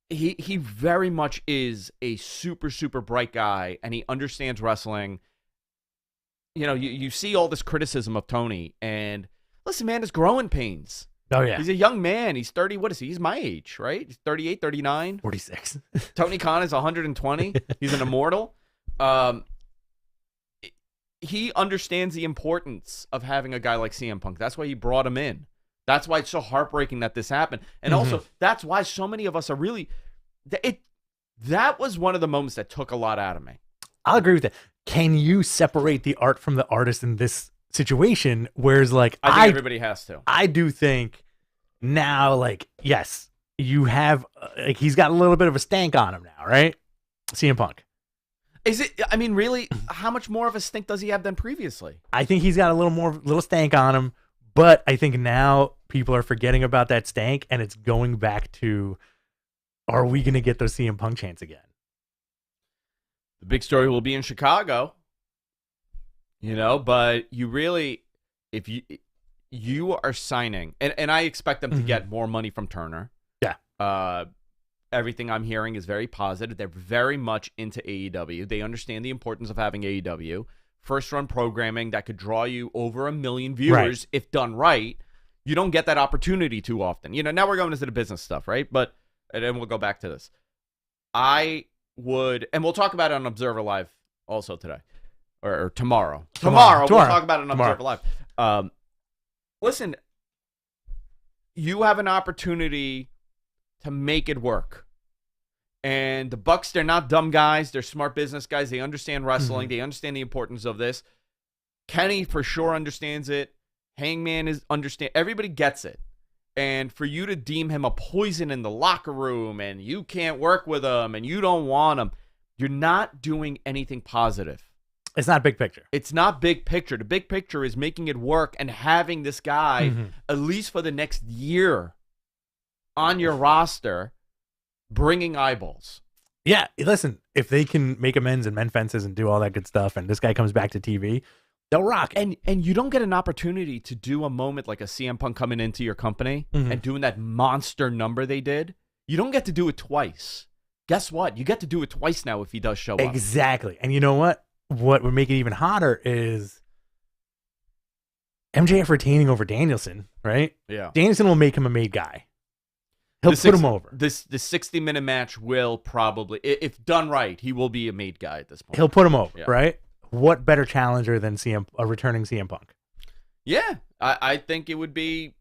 He very much is a super, super bright guy, and he understands wrestling. You know, you see all this criticism of Tony, and listen, man, there's growing pains. Oh, yeah. He's a young man. He's 30. What is he? He's my age, right? He's 38, 39. 46. Tony Khan is 120. He's an immortal. He understands the importance of having a guy like CM Punk. That's why he brought him in. That's why it's so heartbreaking that this happened. And also, that's why so many of us are really... That was one of the moments that took a lot out of me. I'll agree with that. Can you separate the art from the artist in this situation? Whereas, like, I think everybody has to. I do think now, like, yes, you have, like, he's got a little bit of a stank on him now, right? CM Punk. Is it? I mean, really, how much more of a stink does he have than previously? I think he's got a little stank on him, but I think now people are forgetting about that stank, and it's going back to, are we going to get those CM Punk chants again? The big story will be in Chicago, you know, but you really, if you are signing, and I expect them to get more money from Turner. Yeah. Everything I'm hearing is very positive. They're very much into AEW. They understand the importance of having AEW. First-run programming that could draw you over 1 million viewers if done right. You don't get that opportunity too often. You know, now we're going into the business stuff, right? But, and then we'll go back to this. I would, and we'll talk about it on Observer Live also today, or tomorrow. Tomorrow we'll talk about it on Observer Live. Listen, you have an opportunity to make it work. And the Bucks, they're not dumb guys. They're smart business guys. They understand wrestling. They understand the importance of this. Kenny for sure understands it. Hangman understand. Everybody gets it. And for you to deem him a poison in the locker room and you can't work with him and you don't want him, you're not doing anything positive. It's not big picture. It's not big picture. The big picture is making it work and having this guy, at least for the next year, on your roster, bringing eyeballs. Yeah, listen, if they can make amends and mend fences and do all that good stuff, and this guy comes back to TV, they'll rock. And you don't get an opportunity to do a moment like a CM Punk coming into your company and doing that monster number they did. You don't get to do it twice. Guess what? You get to do it twice now if he does show up. Exactly. And you know what? What would make it even hotter is MJF retaining over Danielson, right? Yeah. Danielson will make him a made guy. He'll put him over. The 60-minute match will probably, if done right, he will be a made guy at this point. He'll put him over, right? What better challenger than a returning CM Punk? Yeah, I think it would be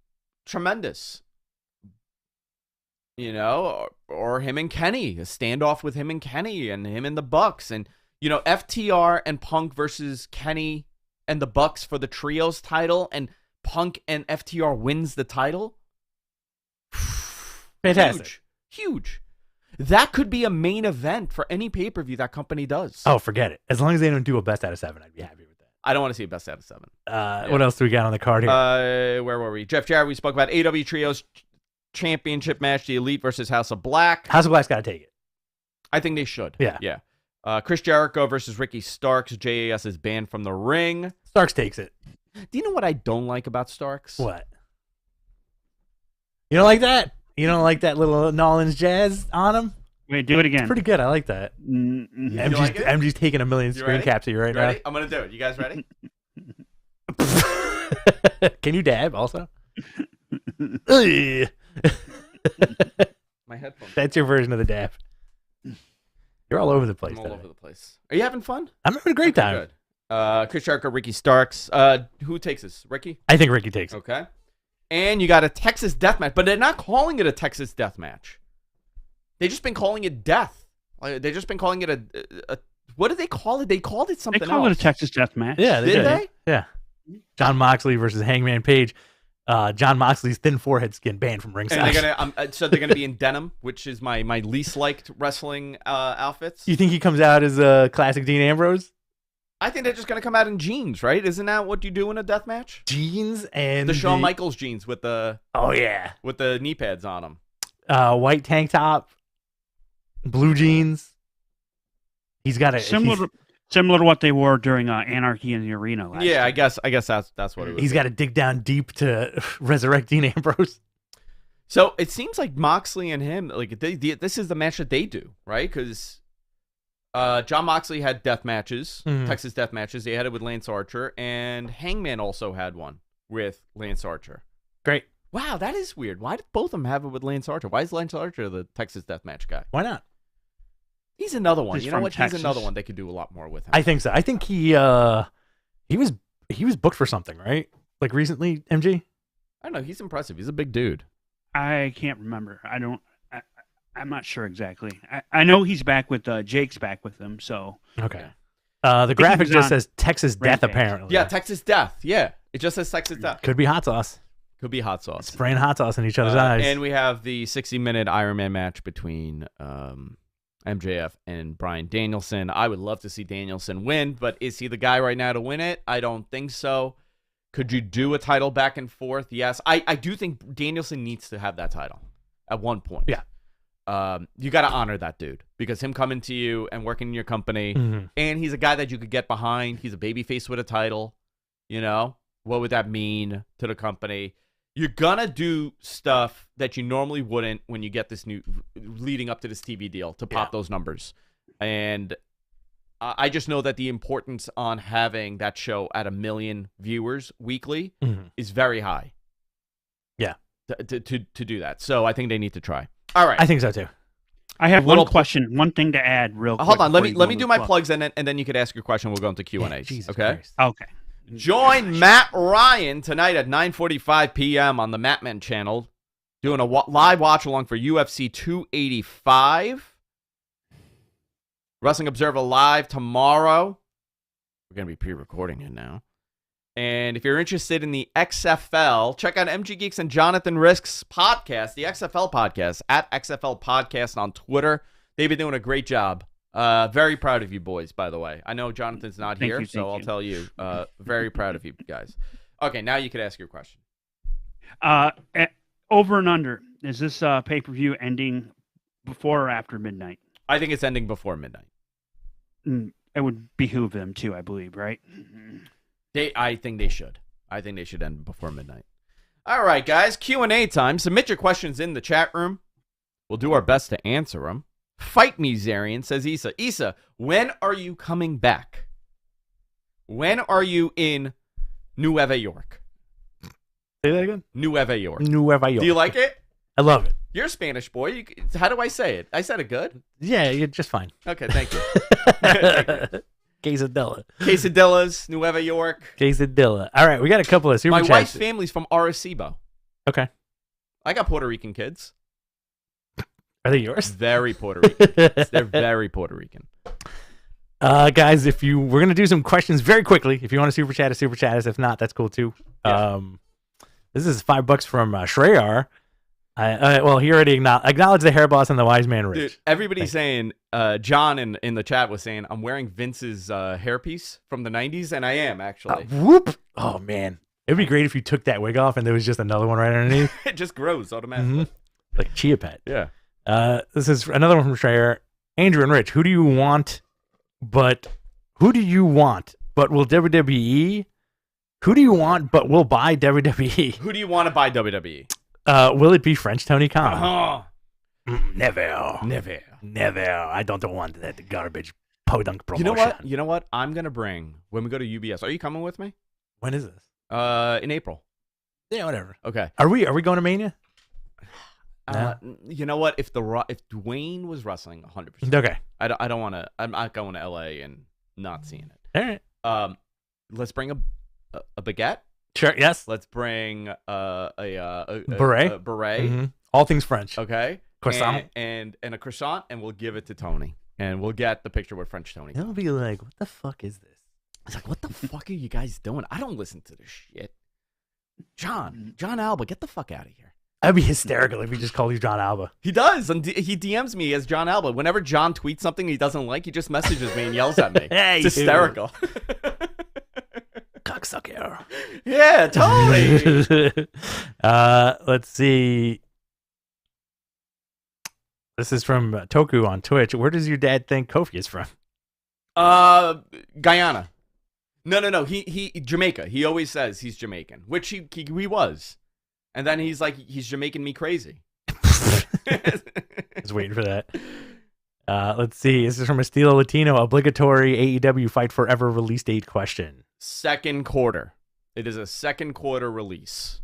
tremendous. You know, or him and Kenny, a standoff with him and Kenny and him and the Bucks. And, you know, FTR and Punk versus Kenny and the Bucks for the trios title, and Punk and FTR wins the title. Fantastic. Huge. That could be a main event for any pay-per-view that company does. Oh, forget it. As long as they don't do a best out of 7, I'd be happy with that. I don't want to see a best out of 7. What else do we got on the card here? Where were we? Jeff Jarrett, we spoke about AEW Trios Championship match, the Elite versus House of Black. House of Black's got to take it. I think they should. Yeah. Chris Jericho versus Ricky Starks. JAS is banned from the ring. Starks takes it. Do you know what I don't like about Starks? What? You don't like that? You don't like that little Nolan's jazz on him? Wait, do it again. It's pretty good. I like that. Mm-hmm. MG's taking 1 million screen caps of you right now. I'm going to do it. You guys ready? Can you dab also? My headphones. That's your version of the dab. You're all over the place. I'm all over the place. Are you having fun? I'm having a great time. Good. Chris Jericho, Ricky Starks. Who takes this? Ricky? I think Ricky takes it. Okay. And you got a Texas death match, but they're not calling it a Texas death match. They've just been calling it death. They've just been calling it a what did they call it? They called it something else. They call it a Texas death match. Yeah, did they? Yeah. John Moxley versus Hangman Page. John Moxley's thin forehead skin banned from ringside. And so they're gonna be in denim, which is my least liked wrestling outfits. You think he comes out as a classic Dean Ambrose? I think they're just going to come out in jeans, right? Isn't that what you do in a death match? Jeans and The Shawn Michaels jeans with the with the knee pads on them. White tank top, blue jeans. He's got a similar to what they wore during Anarchy in the Arena last year. I guess that's what it was. He's got to dig down deep to resurrect Dean Ambrose. So it seems like Moxley and him, like this is the match that they do, right? Because John Moxley had death matches, Texas death matches. They had it with Lance Archer, and Hangman also had one with Lance Archer. Great. Wow, that is weird. Why did both of them have it with Lance Archer? Why is Lance Archer the Texas death match guy? Why not? He's another one. He's you know what? Texas. He's another one. They could do a lot more with him. I think so. I think he was booked for something, right? Like recently, MG? I don't know. He's impressive. He's a big dude. I can't remember. I'm not sure exactly. I know he's back with Jake's back with them. So okay. The graphic just says Texas Death Rampage. apparently. Yeah, Texas Death. Yeah, it just says Texas Death. Could be hot sauce. Could be hot sauce. Spraying hot sauce in each other's eyes. And we have the 60-minute Iron Man match between MJF and Bryan Danielson. I would love to see Danielson win, but is he the guy right now to win it? I don't think so. Could you do a title back and forth? Yes. I do think Danielson needs to have that title at one point. Yeah. You got to honor that dude because him coming to you and working in your company, and he's a guy that you could get behind. He's a babyface with a title. You know, what would that mean to the company? You're going to do stuff that you normally wouldn't when you get this new leading up to this TV deal to pop those numbers. And I just know that the importance on having that show at 1 million viewers weekly is very high. Yeah. To do that. So I think they need to try. All right. I think so too. I have one question, one thing to add real quick. Hold on. Let me do my plugs and then you could ask your question. We'll go into Q&A. Jesus okay? Christ. Okay. Join Matt Ryan tonight at 9:45 p.m. on the Mattman channel, doing a live watch along for UFC 285. Wrestling Observer Live tomorrow. We're going to be pre-recording it now. And if you're interested in the XFL, check out MG Geeks and Jonathan Risk's podcast, the XFL podcast, at XFL Podcast on Twitter. They've been doing a great job. Very proud of you boys, by the way. I know Jonathan's not here, so I'll tell you. Very proud of you guys. Okay, now you could ask your question. Over and under, is this pay-per-view ending before or after midnight? I think it's ending before midnight. It would behoove them too, I believe, right? I think they should. I think they should end before midnight. All right, guys, Q&A time. Submit your questions in the chat room. We'll do our best to answer them. Fight Me, Zarian, says Issa. Issa, when are you coming back? When are you in Nueva York? Say that again? Nueva York. Nueva York. Do you like it? I love it. You're a Spanish boy. How do I say it? I said it good? Yeah, you're just fine. Okay, thank you. Thank you. Quesadilla. Quesadillas, Nueva York. Quesadilla. All right, we got a couple of super My chats. wife's family's from Arecibo. Okay. I got Puerto Rican kids. Are they yours? Very Puerto Rican. They're very Puerto Rican. Guys, we're going to do some questions very quickly. If you want to super chat us. If not, that's cool too. Yeah. This is $5 from Shreyar. Well, he already acknowledged the hair boss and the wise man Rich. Dude, everybody's saying, John in the chat was saying, I'm wearing Vince's hairpiece from the 90s, and I am, actually. Whoop! Oh, man. It'd be great if you took that wig off and there was just another one right underneath. It just grows automatically. Like Chia Pet. Yeah. This is another one from Shreyer. Andrew and Rich, who do you want, but will WWE? Who do you want, but will buy WWE? Who do you want to buy WWE? Will it be French Tony Khan? Never. I don't want that garbage podunk promotion. You know what? I'm going to bring, when we go to UBS, are you coming with me? When is this? In April. Yeah, whatever. Okay. Are we going to Mania? You know what? If Dwayne was wrestling, 100%. Okay. I don't want to. I'm not going to LA and not seeing it. All right. Let's bring a baguette. Sure. Yes. Let's bring a beret. Beret. All things French. Okay. Croissant and a croissant, and we'll give it to Tony, and we'll get the picture with French Tony. He'll be like, "What the fuck is this?" It's like, "What the fuck are you guys doing? I don't listen to this shit." John Alba, get the fuck out of here. That'd be hysterical if he just called you John Alba. He does, and he DMs me as John Alba. Whenever John tweets something he doesn't like, he just messages me and yells at me. Hey, it's hysterical. Cocksucker. Yeah, totally. Let's see. This is from Toku on Twitch. Where does your dad think Kofi is from? Guyana. No. He Jamaica. He always says he's Jamaican, which he was. And then he's like, he's Jamaican me crazy. I was waiting for that. Let's see. This is from a Estilo Latino. Obligatory AEW Fight Forever release date question. Second quarter. It is a second quarter release.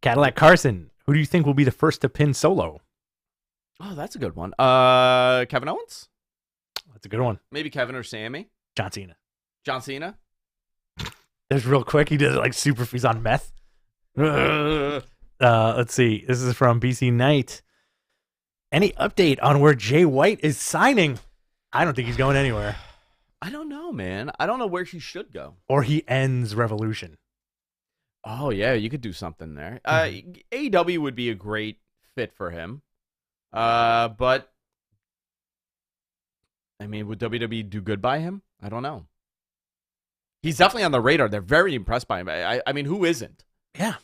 Cadillac Carson. Who do you think will be the first to pin Solo? Oh, that's a good one. Kevin Owens? That's a good one. Maybe Kevin or Sammy? John Cena. John Cena? There's real quick. He does it like super. He's on meth. Let's see. This is from BC Knight. Any update on where Jay White is signing? I don't think he's going anywhere. I don't know, man. I don't know where he should go. Or he ends Revolution. Oh, yeah. You could do something there. AEW would be a great fit for him. But, I mean, would WWE do good by him? I don't know. He's definitely on the radar. They're very impressed by him. I mean, who isn't? Yeah.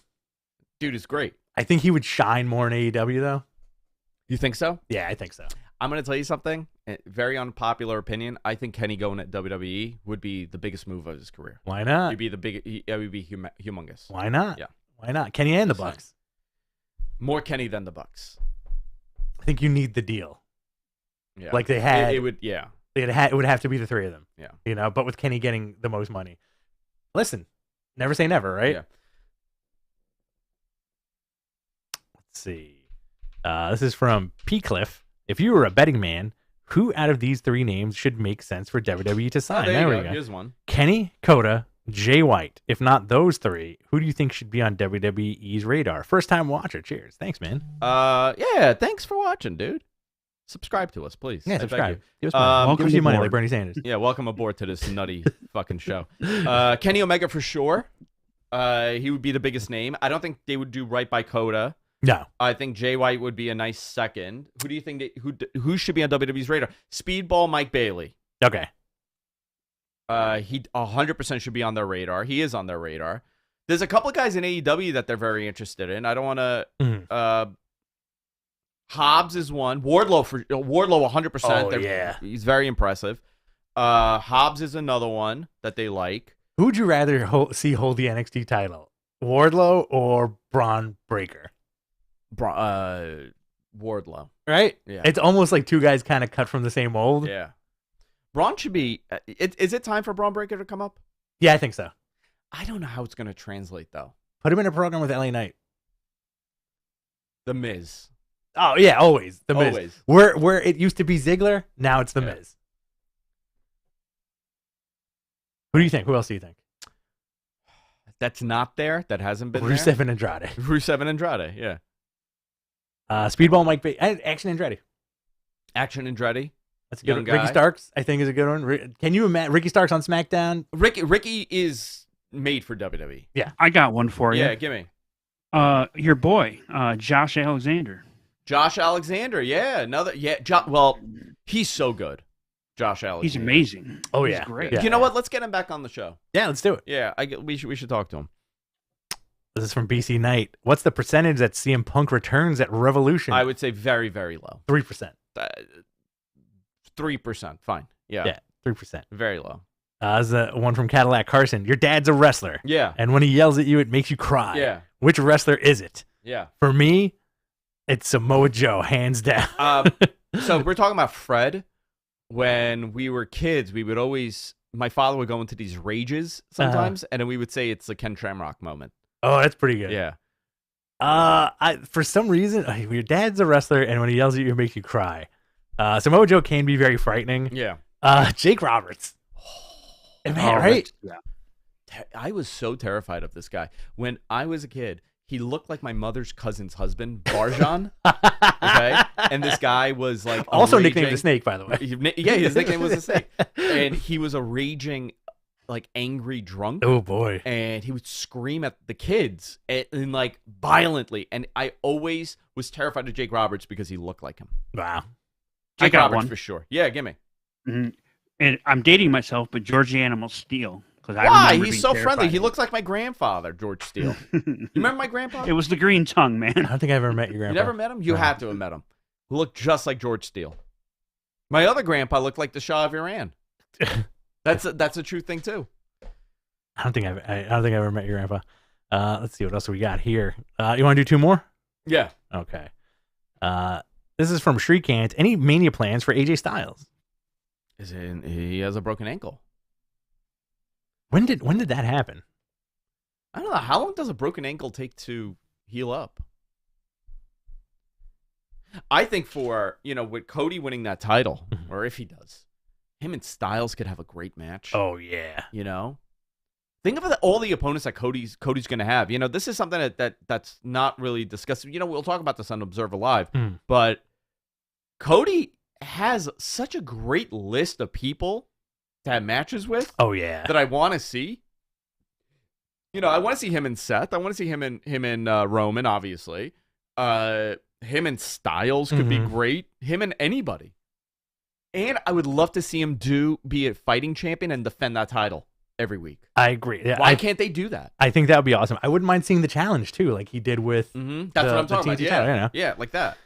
Dude is great. I think he would shine more in AEW, though. You think so? Yeah, I think so. I'm going to tell you something. Very unpopular opinion. I think Kenny going at WWE would be the biggest move of his career. Why not? He'd be the big. It would be humongous. Why not? Yeah. Why not? Kenny and the Bucks. More Kenny than the Bucks. I think you need the deal. Yeah. Like they had. It would. Yeah. It would have to be the three of them. Yeah. You know, but with Kenny getting the most money. Listen, never say never, right? Yeah. Let's see. This is from P. Cliff. If you were a betting man, who out of these three names should make sense for WWE to sign? There we go. Here's one. Kenny, Coda, Jay White. If not those three, who do you think should be on WWE's radar? First time watcher. Cheers. Thanks, man. Yeah. Thanks for watching, dude. Subscribe to us, please. Yeah, subscribe. Give welcome us your money aboard. like Bernie Sanders. Yeah, welcome aboard to this nutty fucking show. Kenny Omega for sure. He would be the biggest name. I don't think they would do right by Coda. No. I think Jay White would be a nice second. Who do you think who should be on WWE's radar? Speedball Mike Bailey. Okay. He 100% should be on their radar. He is on their radar. There's a couple of guys in AEW that they're very interested in. I don't want to. Hobbs is one. Wardlow 100%. Oh, yeah. He's very impressive. Hobbs is another one that they like. Who would you rather see hold the NXT title? Wardlow or Braun Breaker? Wardlow. Right? Yeah. It's almost like two guys kind of cut from the same mold. Yeah. Braun should be. Is it time for Braun Breaker to come up? Yeah, I think so. I don't know how it's going to translate though. Put him in a program with LA Knight. The Miz. Oh yeah, always the Miz. Always. Where it used to be Ziggler, now it's the Miz. Who do you think? Who else do you think? That's not there. That hasn't been Rusev and Andrade. Rusev and Andrade. Yeah. Speedball Mike Action Andretti. Action Andretti. That's a good one. Ricky Starks, I think, is a good one. Can you imagine Ricky Starks on SmackDown? Ricky is made for WWE. Yeah. I got one for you. Yeah, give me. Your boy, Josh Alexander. Josh Alexander. Yeah, another. Yeah. Well, he's so good. Josh Alexander. He's amazing. Oh He's yeah, great. Yeah. You know what? Let's get him back on the show. Yeah, let's do it. Yeah, we should talk to him. This is from BC Knight. What's the percentage that CM Punk returns at Revolution? I would say very, very low. 3%. 3%. Fine. Yeah. Yeah, 3%. Very low. This is one from Cadillac Carson. Your dad's a wrestler. Yeah. And when he yells at you, it makes you cry. Yeah. Which wrestler is it? Yeah. For me, it's Samoa Joe, hands down. So we're talking about Fred. When we were kids, we would always, my father would go into these rages sometimes, and then we would say it's the Ken Shamrock moment. Oh, that's pretty good. Yeah. For some reason, your dad's a wrestler, and when he yells at you, it makes you cry. Samoa Joe can be very frightening. Yeah. Jake Roberts. Man, right? Yeah. I was so terrified of this guy. When I was a kid, he looked like my mother's cousin's husband, Barjan. Okay? And this guy was like also nicknamed the Snake, by the way. Yeah, his nickname was the Snake. And he was a raging like angry drunk. Oh boy. And he would scream at the kids and like violently. And I always was terrified of Jake Roberts because he looked like him. Wow. Jake I got Roberts one for sure. Yeah, give me. Mm-hmm. And I'm dating myself, but George the Animal Steele. Why? He's so friendly. He looks like my grandfather, George Steele. You remember my grandpa? It was the green tongue, man. I don't think I ever met your grandpa. You never met him? You had to have met him. Who looked just like George Steele. My other grandpa looked like the Shah of Iran. That's a true thing too. I don't think I ever met your grandpa. Let's see what else we got here. You want to do two more? Yeah. Okay. This is from Shrikant. Any Mania plans for AJ Styles? He has a broken ankle. When did that happen? I don't know. How long does a broken ankle take to heal up? I think with Cody winning that title, or if he does, him and Styles could have a great match. Oh yeah. Think of all the opponents that Cody's going to have. This is something that's not really discussed. We'll talk about this on Observer Live, but Cody has such a great list of people to have matches with. Oh yeah. That I want to see. I want to see him and Seth. I want to see him and Roman, obviously. Him and Styles could be great. Him and anybody. And I would love to see him be a fighting champion and defend that title every week. I agree. Yeah, Why can't they do that? I think that would be awesome. I wouldn't mind seeing the challenge too, like he did with. That's what I'm talking about. Yeah, yeah, like that.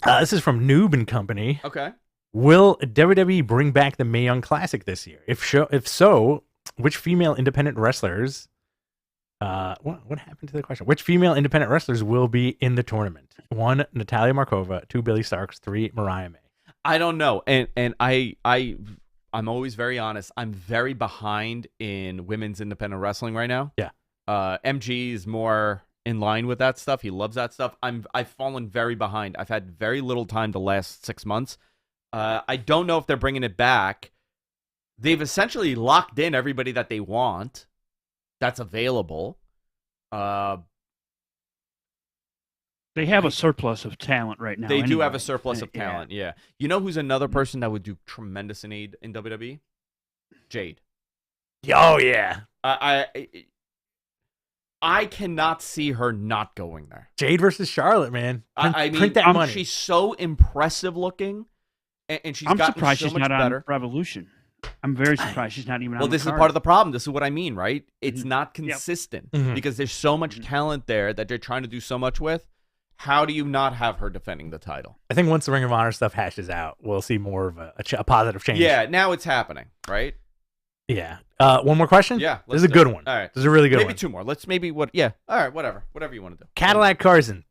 This is from Noob and Company. Okay. Will WWE bring back the Mae Young Classic this year? If so, which female independent wrestlers? What happened to the question? Which female independent wrestlers will be in the tournament? 1, Natalia Markova. 2, Billy Starks. 3, Mariah May. I don't know, and I'm always very honest. I'm very behind in women's independent wrestling right now. Yeah. MG is more in line with that stuff. He loves that stuff. I've fallen very behind. I've had very little time the last 6 months. I don't know if they're bringing it back. They've essentially locked in everybody that they want that's available. They have a surplus of talent right now. They do have a surplus of talent, yeah. You know who's another person that would do tremendous in WWE? Jade. Oh, yeah. I cannot see her not going there. Jade versus Charlotte, man. Print that money. She's so impressive looking, and she's gotten surprised so she's much not better. On Revolution. I'm very surprised she's not even on the this card. is part of the problem. This is what I mean, right? It's not consistent because there's so much talent there that they're trying to do so much with. How do you not have her defending the title? I think once the Ring of Honor stuff hashes out, we'll see more of a positive change. Yeah, now it's happening, right? Yeah. One more question? Yeah. This is a good one. All right. This is a really good one. Maybe 2 more. Let's all right, whatever. Whatever you want to do. Cadillac Carson.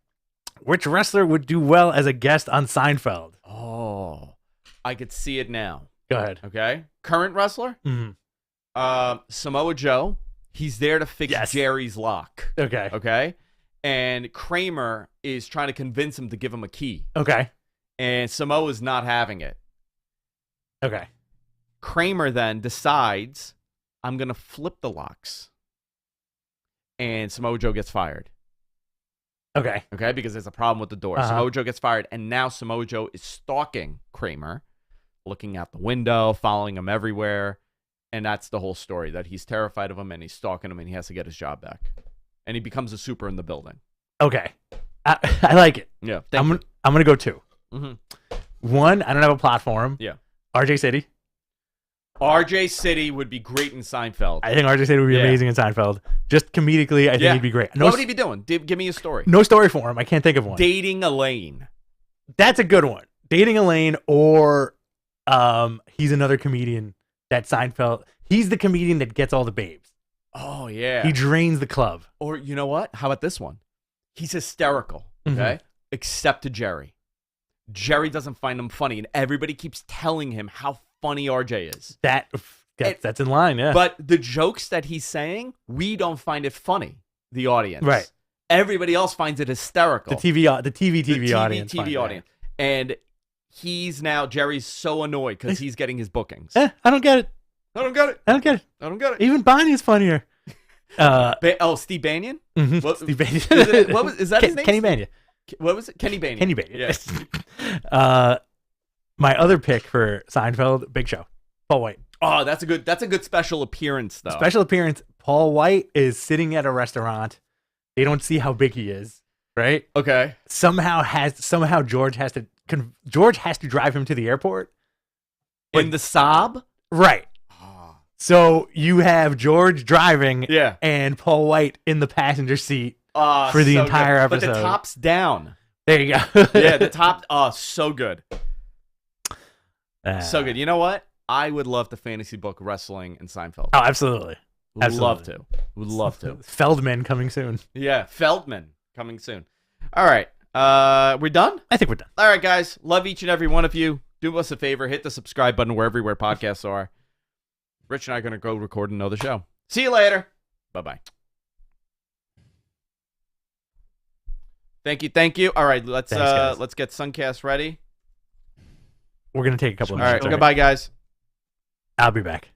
Which wrestler would do well as a guest on Seinfeld? Oh, I could see it now. Go ahead. Okay. Current wrestler? Samoa Joe. He's there to fix Jerry's lock. Okay. Okay. And Kramer is trying to convince him to give him a key. Okay. And Samoa's not having it. Okay. Kramer then decides, I'm going to flip the locks. And Samoa Joe gets fired. Okay. Okay, because there's a problem with the door. Samoa Joe gets fired, and now Samoa Joe is stalking Kramer, looking out the window, following him everywhere. And that's the whole story, that he's terrified of him, and he's stalking him, and he has to get his job back. And he becomes a super in the building. Okay. I like it. Yeah. I'm going to go 2. Mm-hmm. 1, I don't have a plot for him. Yeah. RJ City. RJ City would be great in Seinfeld. I think RJ City would be amazing in Seinfeld. Just comedically, I think he'd be great. What would he be doing? Give me a story. No story for him. I can't think of one. Dating Elaine. That's a good one. Dating Elaine, or he's another comedian that Seinfeld. He's the comedian that gets all the babes. Oh, yeah. He drains the club. Or you know what? How about this one? He's hysterical, okay? Except to Jerry. Jerry doesn't find him funny, and everybody keeps telling him how funny RJ is. That's in line, yeah. But the jokes that he's saying, we don't find it funny, the audience. Right. Everybody else finds it hysterical. The TV audience. TV audience. And Jerry's so annoyed because he's getting his bookings. I don't get it. I don't get it. I don't get it. I don't get it. Even Bonnie's funnier. Steve Banyan? Steve Banyan. Is that his name? Kenny Banyan. What was it? Kenny Banyan. Kenny Banyan. Yes. My other pick for Seinfeld, Big Show. Paul White. Oh, that's a good special appearance though. Special appearance. Paul White is sitting at a restaurant. They don't see how big he is, right? Okay. Somehow George has to drive him to the airport. In the Saab? Right. So you have George driving and Paul White in the passenger seat for the entire episode. But the top's down. There you go. Yeah, the top. Oh, so good. So good. You know what? I would love to fantasy book wrestling and Seinfeld. Oh, absolutely. Would love to. Feldman coming soon. Yeah, Feldman coming soon. All right. We're done? I think we're done. All right, guys. Love each and every one of you. Do us a favor. Hit the subscribe button where podcasts are. Rich and I are going to go record another show. See you later. Bye-bye. Thank you. All right, let's get Suncast ready. We're going to take a couple of minutes. All right, goodbye, guys. I'll be back.